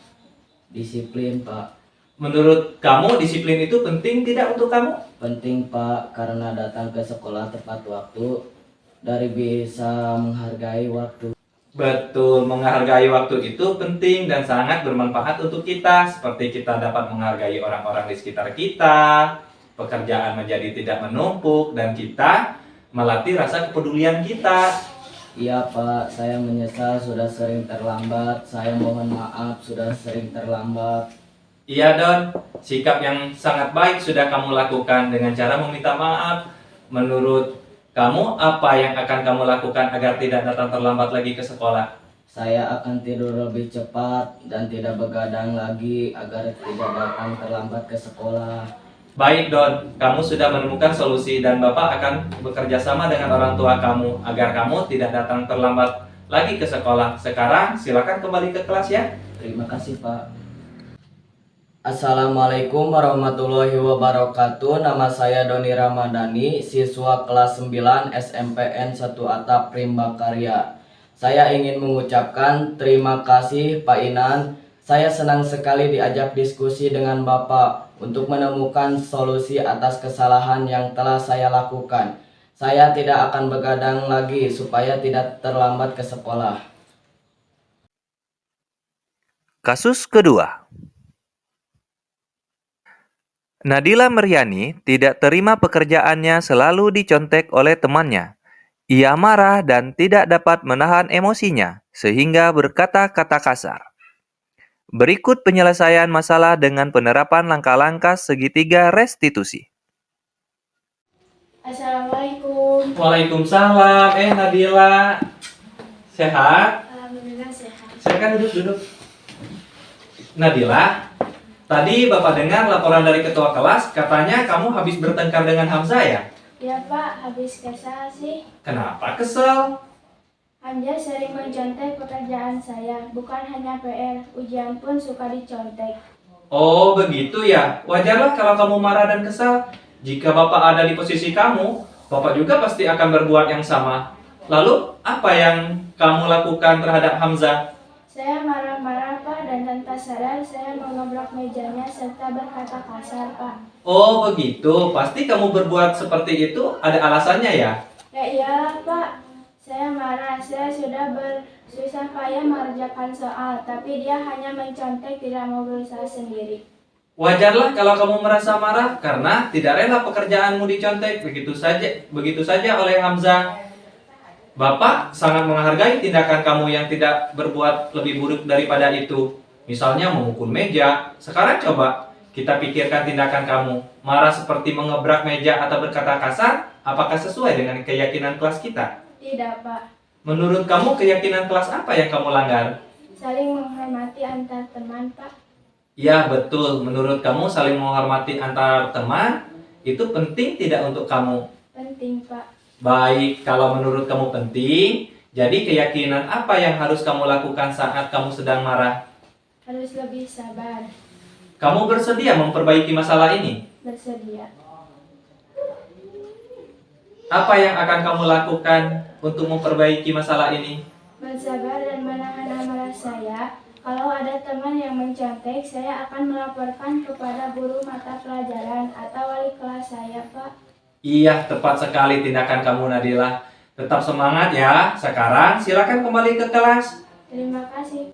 Disiplin Pak. Menurut kamu, disiplin itu penting tidak untuk kamu? Penting Pak, karena datang ke sekolah tepat waktu dari bisa menghargai waktu. Betul, menghargai waktu itu penting dan sangat bermanfaat untuk kita. Seperti kita dapat menghargai orang-orang di sekitar kita, pekerjaan menjadi tidak menumpuk, dan kita melatih rasa kepedulian kita. Iya Pak, saya menyesal sudah sering terlambat. Saya mohon maaf sudah sering terlambat. Iya Don, sikap yang sangat baik sudah kamu lakukan dengan cara meminta maaf. Menurut kamu, apa yang akan kamu lakukan agar tidak datang terlambat lagi ke sekolah? Saya akan tidur lebih cepat dan tidak begadang lagi agar tidak datang terlambat ke sekolah. Baik Don, kamu sudah menemukan solusi dan Bapak akan bekerja sama dengan orang tua kamu agar kamu tidak datang terlambat lagi ke sekolah. Sekarang silakan kembali ke kelas ya. Terima kasih Pak. Assalamualaikum warahmatullahi wabarakatuh. Nama saya Doni Ramadhani, siswa kelas 9 SMPN 1 Atap Rimbakarya. Saya ingin mengucapkan terima kasih Pak Inan. Saya senang sekali diajak diskusi dengan Bapak untuk menemukan solusi atas kesalahan yang telah saya lakukan. Saya tidak akan begadang lagi supaya tidak terlambat ke sekolah. Kasus kedua. Nadila Meriani tidak terima pekerjaannya selalu dicontek oleh temannya. Ia marah dan tidak dapat menahan emosinya, sehingga berkata-kata kasar. Berikut penyelesaian masalah dengan penerapan langkah-langkah segitiga restitusi. Assalamualaikum. Waalaikumsalam. Nadila, sehat? Alhamdulillah sehat. Silakan duduk. Nadila, tadi Bapak dengar laporan dari ketua kelas, katanya kamu habis bertengkar dengan Hamzah ya? Ya Pak, habis kesal sih. Kenapa kesel? Hamzah sering mencontek pekerjaan saya, bukan hanya PR, ujian pun suka dicontek. Oh begitu ya, wajarlah kalau kamu marah dan kesal. Jika Bapak ada di posisi kamu, Bapak juga pasti akan berbuat yang sama. Lalu, apa yang kamu lakukan terhadap Hamzah? Saya marah-marah Pak dan tanpa sadar saya mengebrak mejanya serta berkata kasar Pak. Oh begitu, pasti kamu berbuat seperti itu ada alasannya ya? Ya iyalah Pak, saya marah, saya sudah bersusah payah mengerjakan soal, tapi dia hanya mencontek tidak mau berusaha sendiri. Wajarlah kalau kamu merasa marah karena tidak rela pekerjaanmu dicontek begitu saja oleh Hamzah. Bapak sangat menghargai tindakan kamu yang tidak berbuat lebih buruk daripada itu. Misalnya memukul meja. Sekarang coba kita pikirkan tindakan kamu. Marah seperti mengebrak meja atau berkata kasar, apakah sesuai dengan keyakinan kelas kita? Tidak Pak, Menurut kamu keyakinan kelas apa yang kamu langgar? saling menghormati antar teman Pak. Ya betul, menurut kamu saling menghormati antar teman itu penting tidak untuk kamu? Penting Pak. Baik, kalau menurut kamu penting, jadi keyakinan apa yang harus kamu lakukan saat kamu sedang marah? Harus lebih sabar. Kamu bersedia memperbaiki masalah ini? Bersedia. Apa yang akan kamu lakukan untuk memperbaiki masalah ini? Bersabar dan menahan amarah saya. Kalau ada teman yang mencontek, saya akan melaporkan kepada guru mata pelajaran atau wali kelas saya, Pak. Iya, tepat sekali tindakan kamu Nadila. Tetap semangat ya. Sekarang silakan kembali ke kelas. Terima kasih.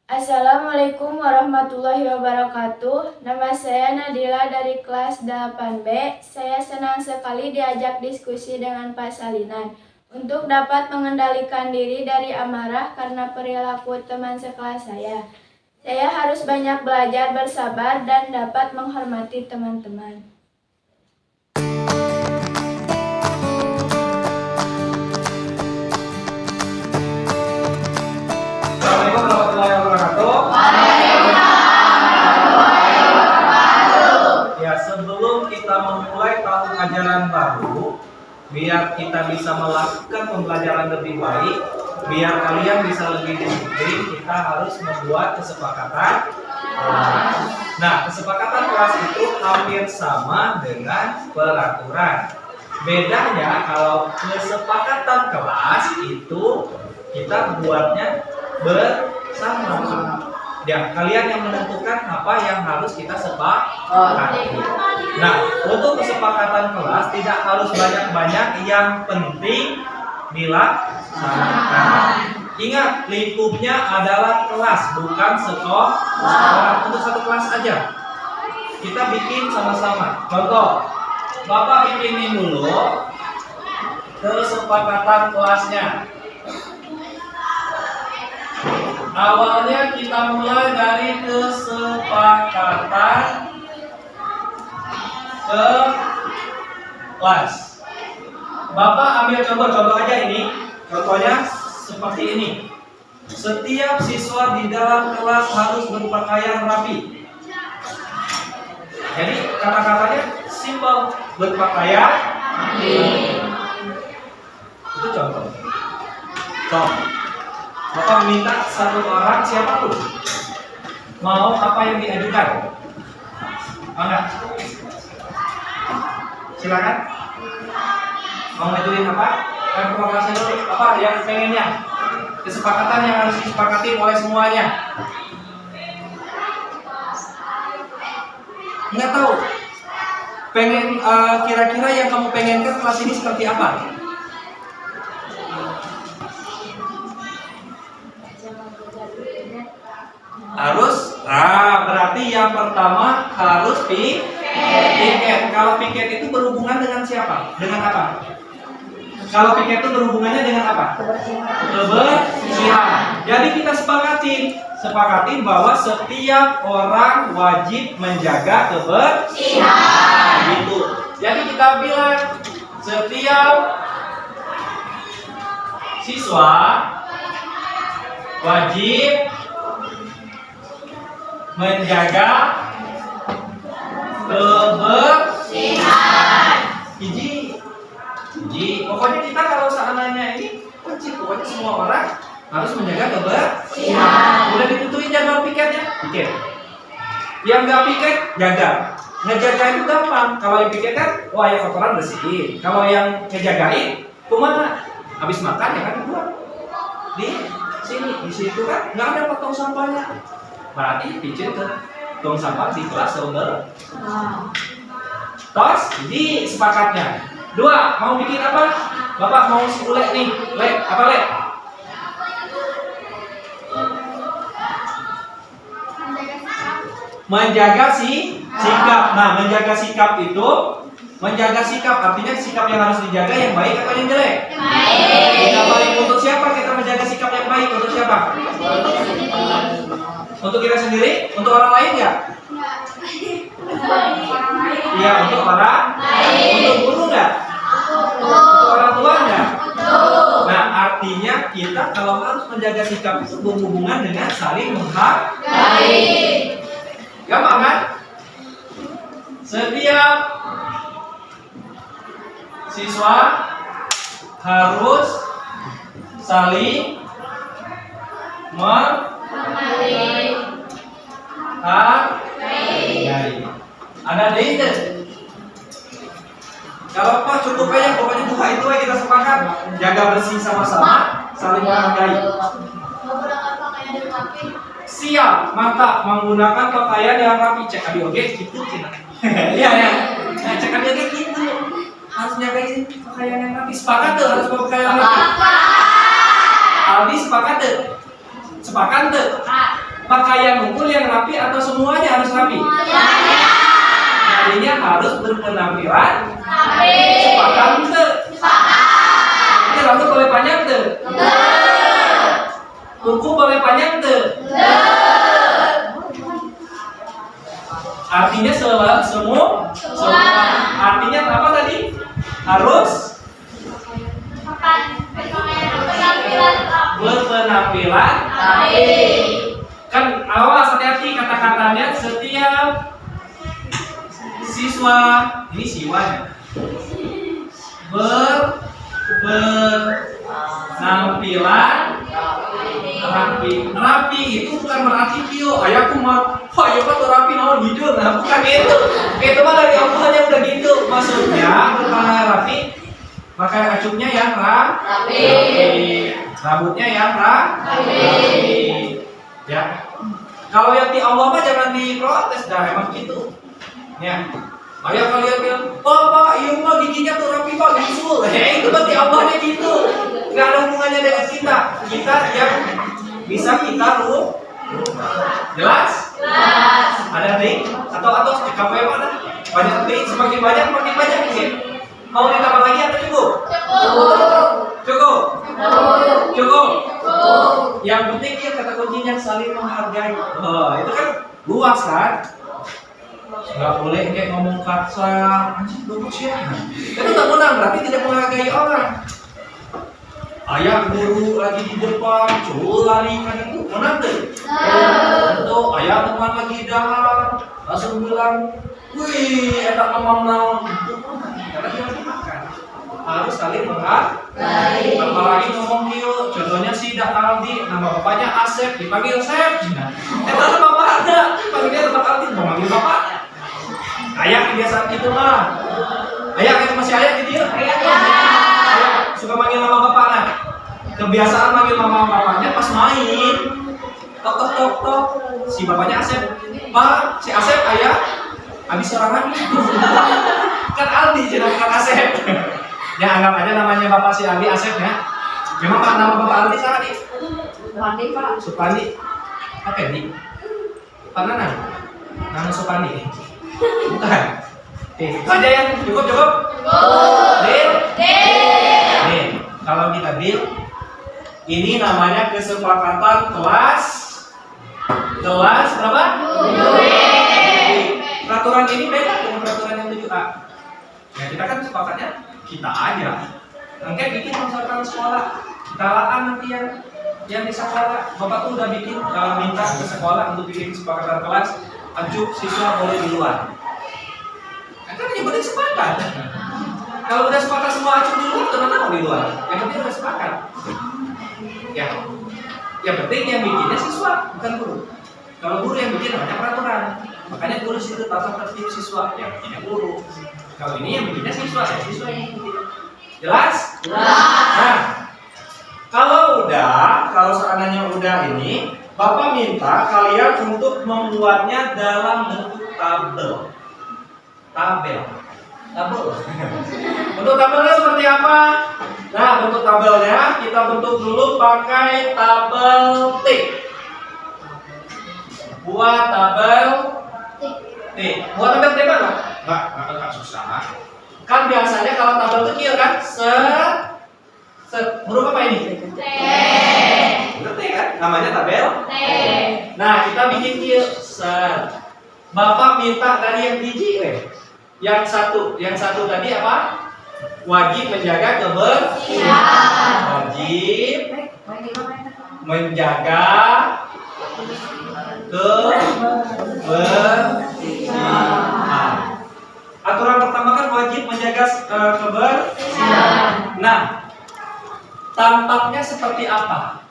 Assalamualaikum warahmatullahi wabarakatuh. Nama saya Nadila dari kelas 8B. Saya senang sekali diajak diskusi dengan Pak Salinan untuk dapat mengendalikan diri dari amarah karena perilaku teman sekelas saya. Saya harus banyak belajar bersabar dan dapat menghormati teman-teman. Assalamualaikum warahmatullahi wabarakatuh. Ya, sebelum kita memulai tahun ajaran baru, biar kita bisa melakukan pembelajaran lebih baik, biar kalian bisa lebih disiplin, kita harus membuat kesepakatan. Nah, kesepakatan kelas itu hampir sama dengan peraturan. Bedanya kalau kesepakatan kelas itu kita buatnya bersama. Ya, kalian yang menentukan apa yang harus kita sepakati. Nah, untuk kesepakatan kelas tidak harus banyak-banyak, yang penting dilaksanakan. Ingat, lingkupnya adalah kelas, bukan sekolah. Untuk satu kelas aja. Kita bikin sama-sama. Contoh, Bapak bikinin dulu kesepakatan kelasnya. Awalnya kita mulai dari kesepakatan kelas. Bapak ambil contoh aja ini. Contohnya seperti ini. Setiap siswa di dalam kelas harus berpakaian rapi. Jadi kata-katanya simpel, berpakaian rapi. Itu contoh. Bapak minta satu orang siapapun mau apa yang diajukan. Mau nggak? Silakan. Mau ngajuin apa? Kan provokasi dulu. Apa yang pengennya? Kesepakatan yang harus disepakati oleh semuanya. Nggak tahu. Pengen kira-kira yang kamu pengenkan kelas ini seperti apa? Harus, berarti yang pertama harus piket. Kalau piket itu berhubungan dengan siapa? Dengan apa? Kalau piket itu berhubungannya dengan apa? Kebersihan. Jadi kita sepakatin bahwa setiap orang wajib menjaga kebersihan. Gitu. Jadi kita bilang setiap siswa wajib menjaga kebersihan. Pokoknya kita kalau seandainya ini kunci, pokoknya semua orang harus menjaga kebersihan. Udah ditentuin jadwal piketnya, piket. Yang nggak piket, jaga. Ngejaga itu gampang. Kalau yang piket kan, wah yang kotoran bersihin. Kalau yang ngejagain, kumaha? Habis makan ya kan dibuat di sini, di situ kan nggak ada potong sampahnya. Berarti picit ke tong sampah di kelas sumber. Tos, di sepakatnya. 2, mau bikin apa? Bapak mau lek nih, lek apa lek? Menjaga sikap. Nah, menjaga sikap itu, menjaga sikap artinya sikap yang harus dijaga yang baik atau yang jelek? Yang baik untuk siapa kita menjaga sikap yang baik? Untuk siapa? Untuk kita sendiri? Untuk orang lain nggak? Iya, untuk orang lain. Untuk guru nggak? Untuk orang tua nggak? Nah, artinya kita kalau harus menjaga sikap itu berhubungan dengan saling menghargai. Gampang kan? Setiap siswa harus saling menghargai. Ada ide? Kalau Pak cukup aja, pokoknya 2 itu aja kita sepakat. Jaga bersih sama-sama, saling menghargai. siap, mantap, menggunakan pakaian yang rapi. Cek abi oke gitu cina. Iya ya. Nah, cek abi oke gitu. Harus nyagain pakaian yang rapi. Sepakat tuh harus pakai pakaian yang rapi. Aldi sepakat tuh. Sepakat tuh. Pakaian unggul yang rapi atau semuanya harus rapi? Jadinya harus berpenampilan rapi. Sepakat tuh. Ini rambut boleh panjang tuh. Kuku boleh panjang tuh. Artinya semua. Artinya apa tadi? Harus berpenampilan. Kan awas hati-hati kata-katanya. Setiap siswa ini siwanya berpenampilan rapi itu bukan berarti kio ayahku mah ayo tuh rapi naon hidup. Nah bukan itu mah dari Allah yang udah gitu. Maksudnya berpakaian rapi, pakai acungnya yang rapi, rambutnya yang rapi ya. Kalau yang di Allah mah jangan diprotes dah, emang gitu ya. Ayah kalian bilang, Pak, iya mah giginya tuh rapi Pak, gisul. Itu mah di Allahnya gitu, nggak ada hubungannya dengan kita. Kita yang bisa kita jelas? Ada trik atau KPM mana? Banyak trik, semakin banyak makin banyak nih. Mau ditambah lagi atau cukup? Cukup. Yang penting dia kata kuncinya saling menghargai. Oh, itu kan luas kan? Nggak boleh kayak ngomong kasar, anjing bagus ya. Itu tak menang, berarti tidak menghargai orang. Ayah guru lagi di depan, cowok lari kan itu menang deh. Untuk ayah teman lagi dah, langsung bilang, wih, etak mamam naon. Karena dia lagi makan. Harus saling menghargai. Apalagi ngomong kio, contohnya si Aldi, nama bapaknya Asep, dipanggil Sep. Lalu bapak ada, panggilnya tempat Aldi, memanggil bapaknya. Ayah kebiasaan gitu mah. Ayah kayak masih ayah gitu ya. Ayah suka manggil nama bapak lah. Kebiasaan manggil nama bapaknya pas main. Tok. Si bapaknya Asep. Pak, si Asep ayah habis sorangan. Kan Aldi jadi bukan Asep. Ya anggap aja namanya bapak si Aldi Asep ya. Memang Pak nama bapak Aldi siapa nih? Supandi Pak. Supandi. Apa nih? Pak Nana. Nama Supandi. Bukan. Itu aja yang cukup. Deal. Kalau kita deal, ini namanya kesepakatan kelas berapa? 7. Peraturan ini beda dengan peraturan yang 7A. Ya kita kan sepakatnya kita aja. Angkat bikin konsultan sekolah, talaan nanti yang di sekolah. Bapak tuh udah bikin minta ke sekolah untuk bikin kesepakatan kelas. Ajuk siswa boleh di luar. Kan yang penting sepakat. Kalau udah sepakat semua ajuk di luar, kenapa di luar? Yang penting udah sepakat. Ya, yang penting yang bikinnya siswa, bukan guru. Kalau guru yang bikin namanya peraturan. Makanya guru situ tata tertib siswa, yang bikinnya guru. Kalau ini yang bikinnya siswa, ya siswa yang bikin. Jelas? Nah, kalau seandainya udah ini, Bapak minta kalian untuk membuatnya dalam bentuk tabel. Bentuk tabelnya seperti apa? Nah, bentuk tabelnya kita bentuk dulu pakai tabel T. Buat tabel T. Buat tabel T mana? Enggak susah. Kan biasanya kalau tabel kecil kan huruf apa ini? T. Huruf T kan? Namanya tabel T. Nah, kita bikin kieu Bapak minta dari yang biji Yang satu tadi apa? Wajib menjaga kebersihan. Wajib menjaga kebersihan. Aturan pertama kan wajib menjaga kebersihan. Nah, tampaknya seperti apa?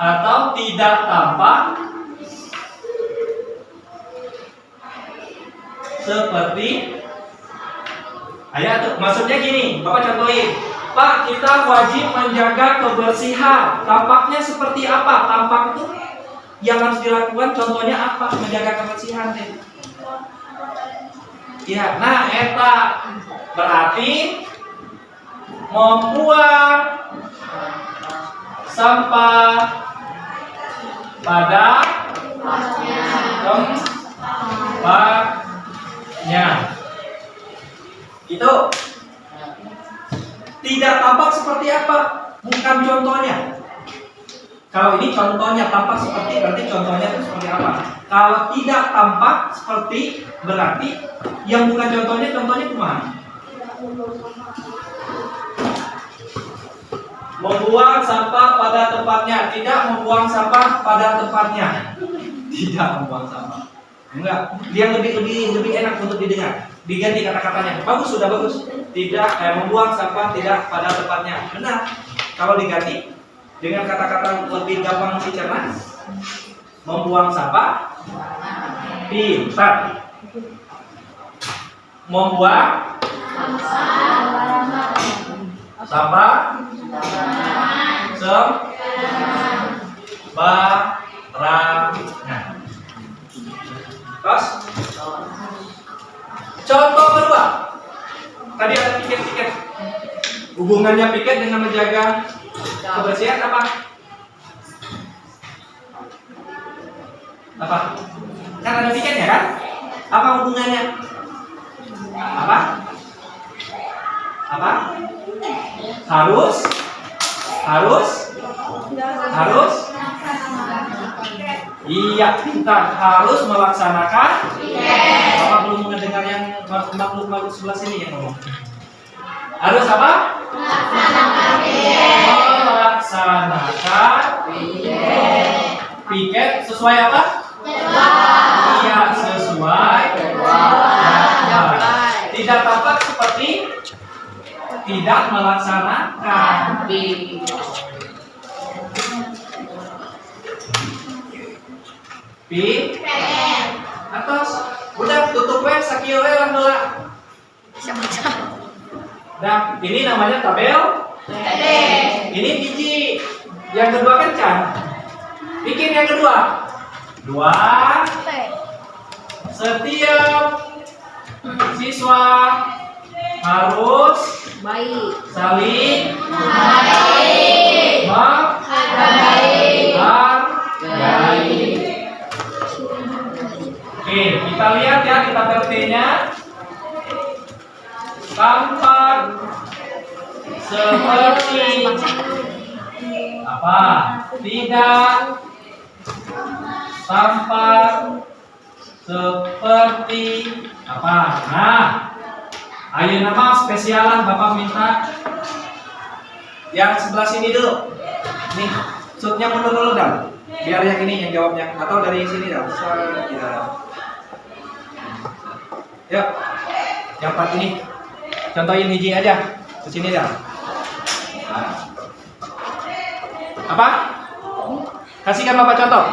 Atau tidak tampak seperti ayat tuh. Maksudnya gini, Bapak contohin. Pak, kita wajib menjaga kebersihan. Tampaknya seperti apa? Tampak itu yang harus dilakukan contohnya apa? Menjaga kebersihan teh. Ya, nah eta berarti membuang sampah pada tempatnya. Itu tidak tampak seperti apa? Bukan contohnya. Kalau ini contohnya tampak seperti, berarti contohnya itu seperti apa? Kalau tidak tampak seperti, berarti yang bukan contohnya kemana? Membuang sampah pada tempatnya, tidak membuang sampah pada tempatnya. Tidak membuang sampah. Enggak, dia lebih enak untuk didengar. Diganti kata-katanya. Bagus, sudah bagus. Tidak membuang sampah tidak pada tempatnya. Benar. Kalau diganti dengan kata-kata lebih gampang dicerna, membuang sampah pintar. Membuang sampah sembarangan. Terus contoh kedua. Tadi ada piket-piket. Hubungannya piket dengan menjaga kebersihan apa? Apa? Kan ada piketnya kan? Apa hubungannya? Apa? Apa? Harus iya, pintar. Harus melaksanakan. Bapak belum mendengar yang makhluk-makhluk sebelah sini yang ngomong. Harus apa? Melaksanakan piket sesuai apa? Iya, sesuai. Tidak tampak seperti tidak melaksanakan. Atas udah tutup web sakieu we lah heula. Nah, ini namanya tabel. Ini biji. Yang kedua kencan. Bikin yang kedua. Dua. Setiap siswa harus saling menghargai. Oke, kita lihat ya di tabel T-nya. Tampak seperti apa? Tidak tampak seperti apa? Nah, ayo nama spesialan Bapak minta yang sebelah sini dulu. Nih, shootnya mundur dulu dah. Biar yang ini yang jawabnya atau dari sini dah. Yuk, yang part ini contohin hiji aja ke sini dah. Apa? Kasihkan Bapak contoh.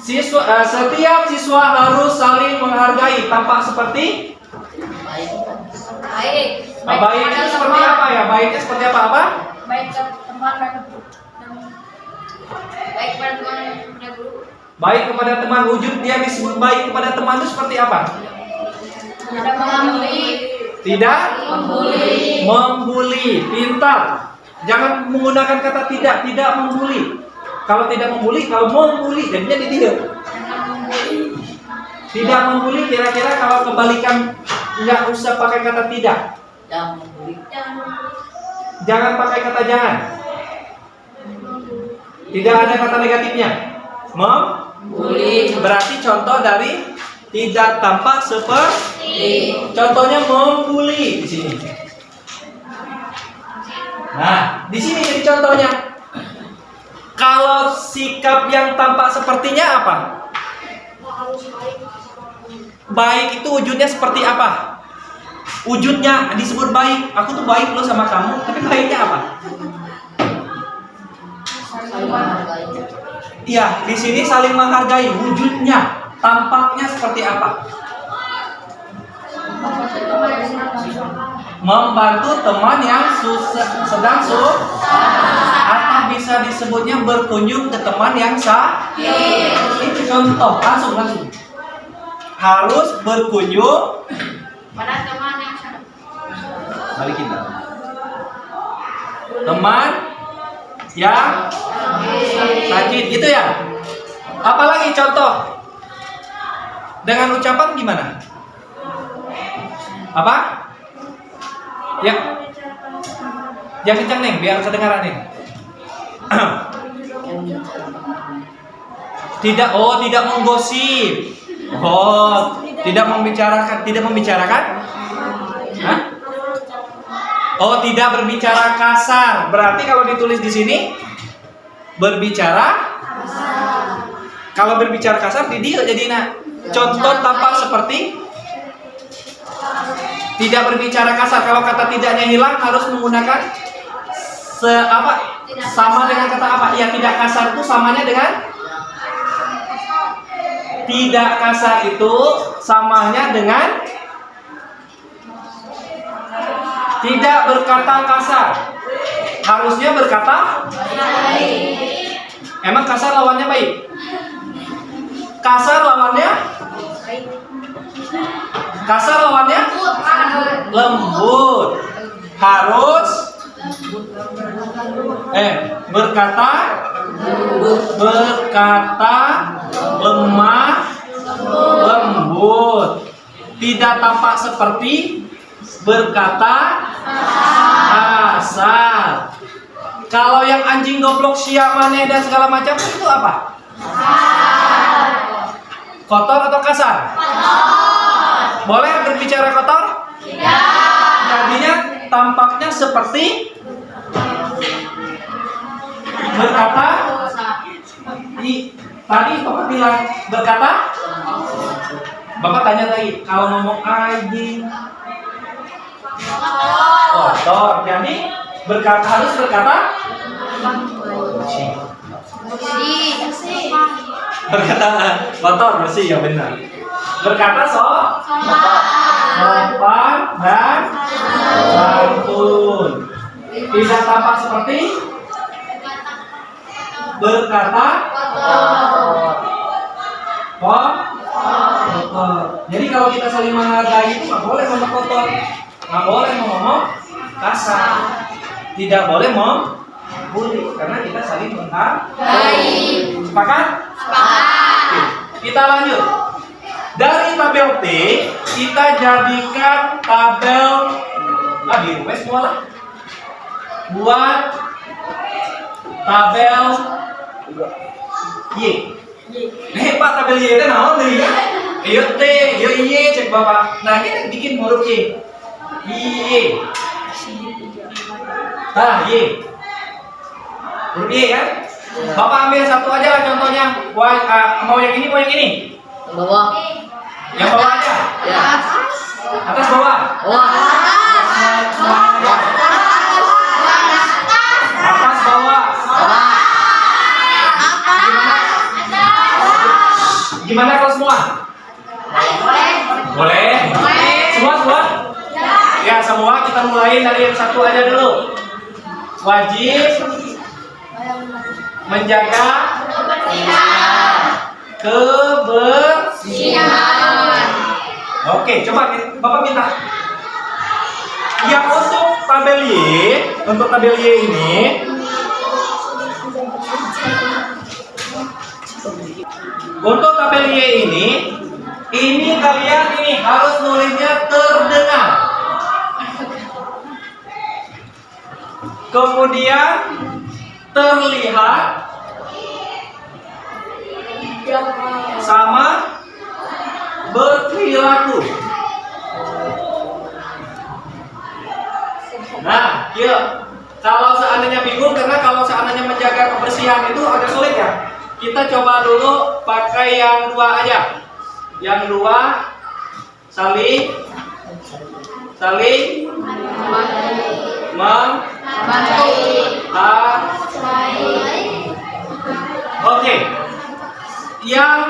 Setiap siswa harus saling menghargai. Tampak seperti baik itu seperti apa ya? Baiknya seperti apa? Baik ke teman Baik kepada teman. Wujud dia disebut baik kepada teman itu seperti apa? Tidak membuli. Pintar. Jangan menggunakan kata tidak membuli. Kalau tidak membuli, kalau membuli jadinya di dia. Tidak membuli kira-kira kalau kebalikan nggak usah pakai kata tidak. Jangan pakai kata jangan. Tidak ada kata negatifnya. Membuli. Berarti contoh dari tidak tampak seperti. Contohnya membuli di sini. Nah, di sini jadi contohnya. Kalau sikap yang tampak sepertinya apa? Baik itu wujudnya seperti apa? Wujudnya disebut baik. Aku tuh baik loh sama kamu, tapi baiknya apa? Iya, di sini saling menghargai. Wujudnya, tampaknya seperti apa? Membantu teman yang sedang atau bisa disebutnya berkunjung ke teman yang sakit. Ini contoh, langsung. Harus berkunjung pada teman yang balikin dah. Teman yang sakit gitu ya. Apalagi contoh dengan ucapan gimana? Apa? Ya, yang kencang nih biar kedengaran nih. Tidak menggosip. Tidak membicarakan. Hah? Tidak berbicara kasar. Berarti kalau ditulis di sini berbicara. Kalau berbicara kasar di dia jadi contoh tampak seperti tidak berbicara kasar. Kalau kata tidaknya hilang harus menggunakan sama dengan kata apa? Ya, tidak kasar itu samanya dengan tidak kasar itu samanya dengan tidak berkata kasar. Harusnya berkata baik. Emang kasar lawannya baik? Kasar lawannya lembut. Harus berkata lemah lembut. Tidak tampak seperti berkata kasar. Kalau yang anjing goblok siap maneh dan segala macam itu apa? Kotor atau kasar? Kotor. Boleh berbicara kotor? Tidak. Jadinya tampaknya seperti berkata tadi Bapak bilang berkata. Bapak tanya lagi, kalau ngomong anjing kotor, jadi harus berkata berkata kotor bersih ya benar. Berkata sopan dan santun. Tidak tampak seperti berkata kotor. Jadi kalau kita saling menghargai itu nggak boleh ngomong kotor, nggak boleh ngomong kasar, tidak boleh membuli karena kita saling menghargai. Sepakat? Oke, kita lanjut. Dari tabel T kita jadikan tabel di rumah semua lah. Buat tabel Y. Pak tabel Y itu naon deui ya? Ieu T, ieu Y cek Bapak. Nah, kita bikin huruf Y. Y. Y. Huruf Y kan? Bapak ambil satu aja lah contohnya. Mau yang ini, mau yang ini? Bawah. Yang bawah aja. Ya. Atas bawah. Atas bawah. Gimana kalau semua? Boleh? Semua? Ya, semua kita mulai dari yang satu aja dulu. Wajib menjaga kebersihan. Oke, coba Bapak minta. Yang untuk tabel Y ini kalian harus nulisnya terdengar. Kemudian terlihat sama berperilaku. Nah, kalau seandainya bingung karena kalau seandainya menjaga kebersihan itu agak sulit ya. Kita coba dulu pakai yang dua aja. Yang dua saling Oke. Yang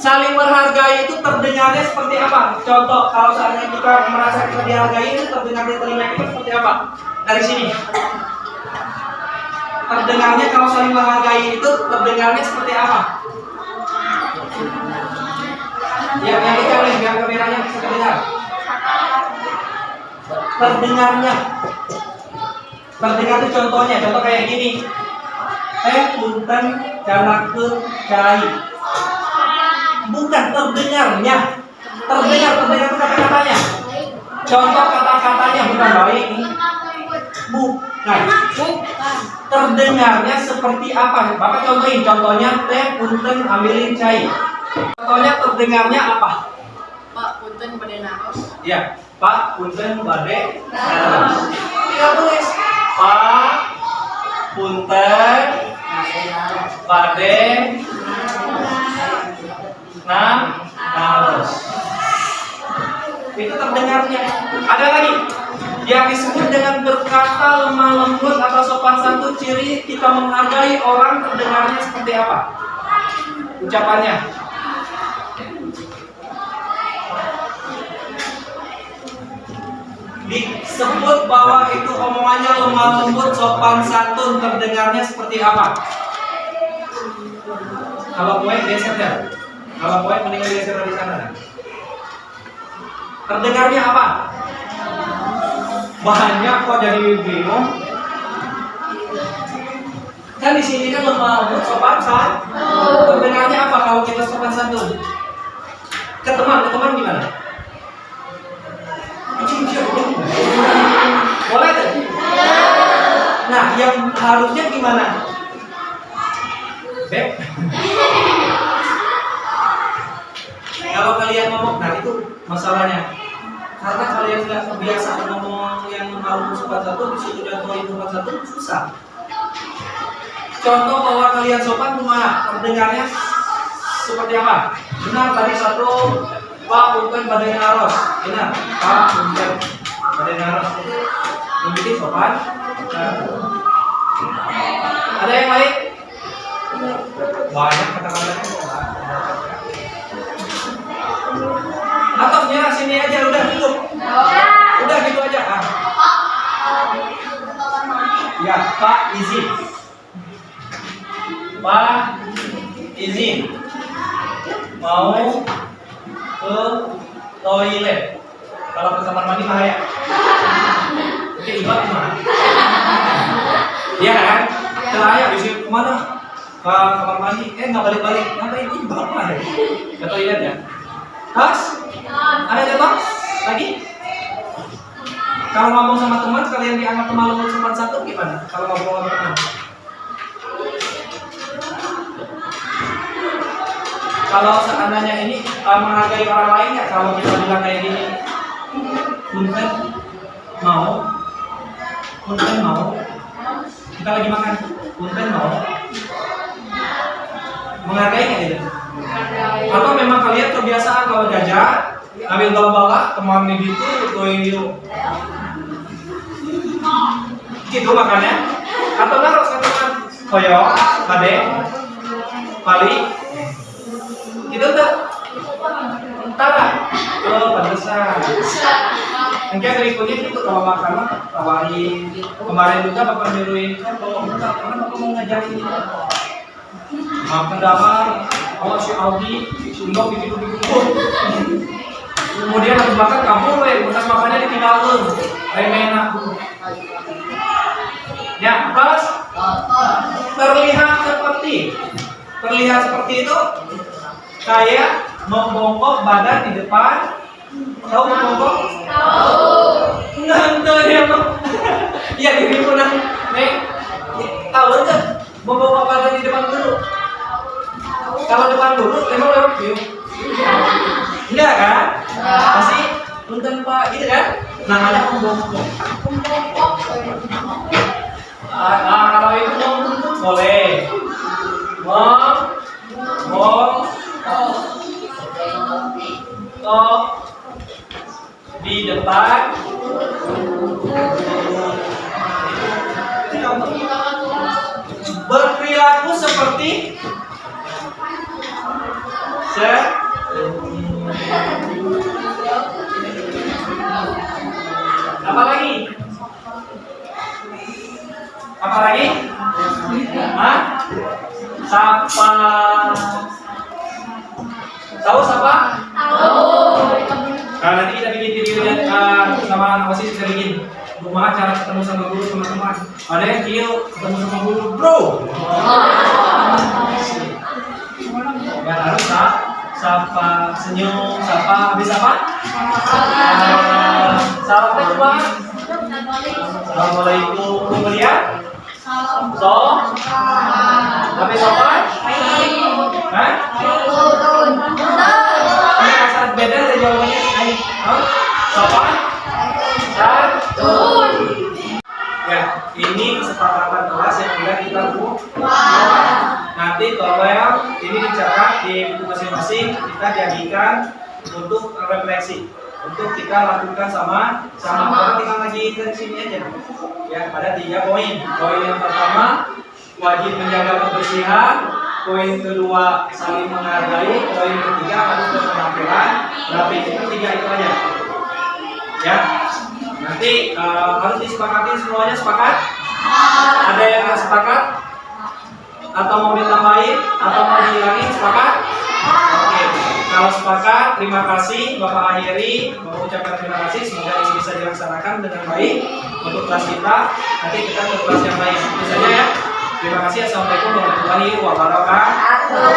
Saling menghargai itu terdengarnya seperti apa? Contoh, kalau seandainya kita merasa kita dihargai itu terdengar di telinga kita seperti apa? Dari sini. Terdengarnya kalau saling menghargai itu terdengarnya seperti apa? Yang kencang nih, biar kameranya bisa terdengar. Terdengarnya. Terdengar itu contohnya, contoh kayak gini. Punten canakeun cai. Bukan terdengarnya. Terdengar itu kata-katanya. Contoh kata-katanya bukan baik. Bukan. Terdengarnya seperti apa? Bapak contohin. Contohnya punten ambilin cai. Contohnya terdengarnya apa? Pak, punten bade naos. Ya, Pak, punten bade naos. Tinggal tulis Pak, punten bade naos. Itu terdengarnya. Ada lagi yang disebut dengan berkata lemah lembut atau sopan santun. Ciri kita menghargai orang terdengarnya seperti apa? Ucapannya. Disebut bahwa itu omongannya lemah lembut, sopan santun, terdengarnya seperti apa? Kalau poin geser ya. Kalau poin mending geser dari sana. Terdengarnya apa? Banyak kok jadi bingung. Kan di sini kan lemah lembut, sopan santun. Terdengarnya apa kalau kita sopan santun? Ke teman gimana? Boleh tuh? Nah, yang harusnya gimana? Beb? Kalau kalian ngomong, nah itu masalahnya. Karena kalian nggak kebiasa ngomong yang malu sopan satu, disuruh contohin sopan satu susah. Contoh bahwa kalian sopan gimana? Terdengarnya seperti apa? Benar tadi satu. Pak, punten badai naros. Benar. Pak, punten badai naros. Yang bikin sopan. Ada yang lain? Banyak kata-katanya. Atau nyerah sini aja udah cukup. Udah gitu aja. Ya, Pak izin. Pak izin. Mau ke toilet. Kalau ke kamar mandi bahaya. Oke, Ibu gimana? Iya kan? Celaya bisa kemana? Ke kamar mandi. Nggak balik-balik. Ngapain ini bapak ya? Ke toilet ya? Terus? Ada contoh? Lagi? Kalau ngomong sama teman, kalian dianggap malu sopan satu gimana? Kalau ngobrol sama teman? Kalau seandainya ini menghargai orang lain ya, kalau kita bilang kayak gini, punten mau, kita lagi makan, punten mau, menghargai nggak gitu? Atau memang kalian kebiasaan kalau jajan, ambil bala teman di itu, going you, gitu makannya? Atau naruh katakan, koyo, kade, pali. Gitu enggak? Entah. Oh, pantesan. Mungkin berikutnya itu kalau makan tawarin. Kemarin juga Bapak nyuruhin, kalau enggak, karena Bapak mau ngajarin ini. Makan damar, kalau si Aldi, si Undok begitu-begitu. Kemudian habis makan kabur, bekas makannya ditinggalkan. Remena. Ya, terus terlihat seperti itu. Saya membongkok badan di depan. Tahu membongkok? Tahu. Ngantar ya, Pak. Ya diri pun nek. Tahu enggak? Membongkok badan di depan guru. Kalau depan guru emang lewat view. Enggak kan? Pasti punten Pak, gitu kan? Namanya membongkok. Kalau itu boleh. Di depan berperilaku seperti Apa lagi? Hah? Sapa. Tahu sapa? Nah, nanti kita bikin video lihat sama OSIS kita bikin rumah cara ketemu sama guru teman-teman. Ada yang kill ketemu sama guru, bro. Ya harus sapa, senyum, sapa, habis apa? Salam coba. Assalamualaikum, kemudian habis apa? Hah? Ini sangat beda dari jawabannya. Sopan? Ya, ini kesepakatan kelas yang udah kita buat. Nanti kalau yang ini dicatat di buku masing-masing, kita jadikan untuk refleksi, untuk kita lakukan sama kita tinggal lagi dari sini aja. Ya, ada 3 poin. Poin yang pertama, wajib menjaga kebersihan. Poin kedua, saling menghargai. Poin ketiga, harus berpenampilan rapi. Itu 3 itu aja. Ya, nanti harus disepakati semuanya. Sepakat? Ada yang nggak sepakat? Atau mau ditambahin? Atau mau dihilangin? Sepakat? Oke, kalau sepakat, terima kasih. Bapak akhiri, Bapak ucapkan terima kasih. Semoga ini bisa dilaksanakan dengan baik untuk kelas kita. Nanti kita ke kelas yang lain. Itu saja ya. Terima kasih. Assalamualaikum warahmatullahi wabarakatuh.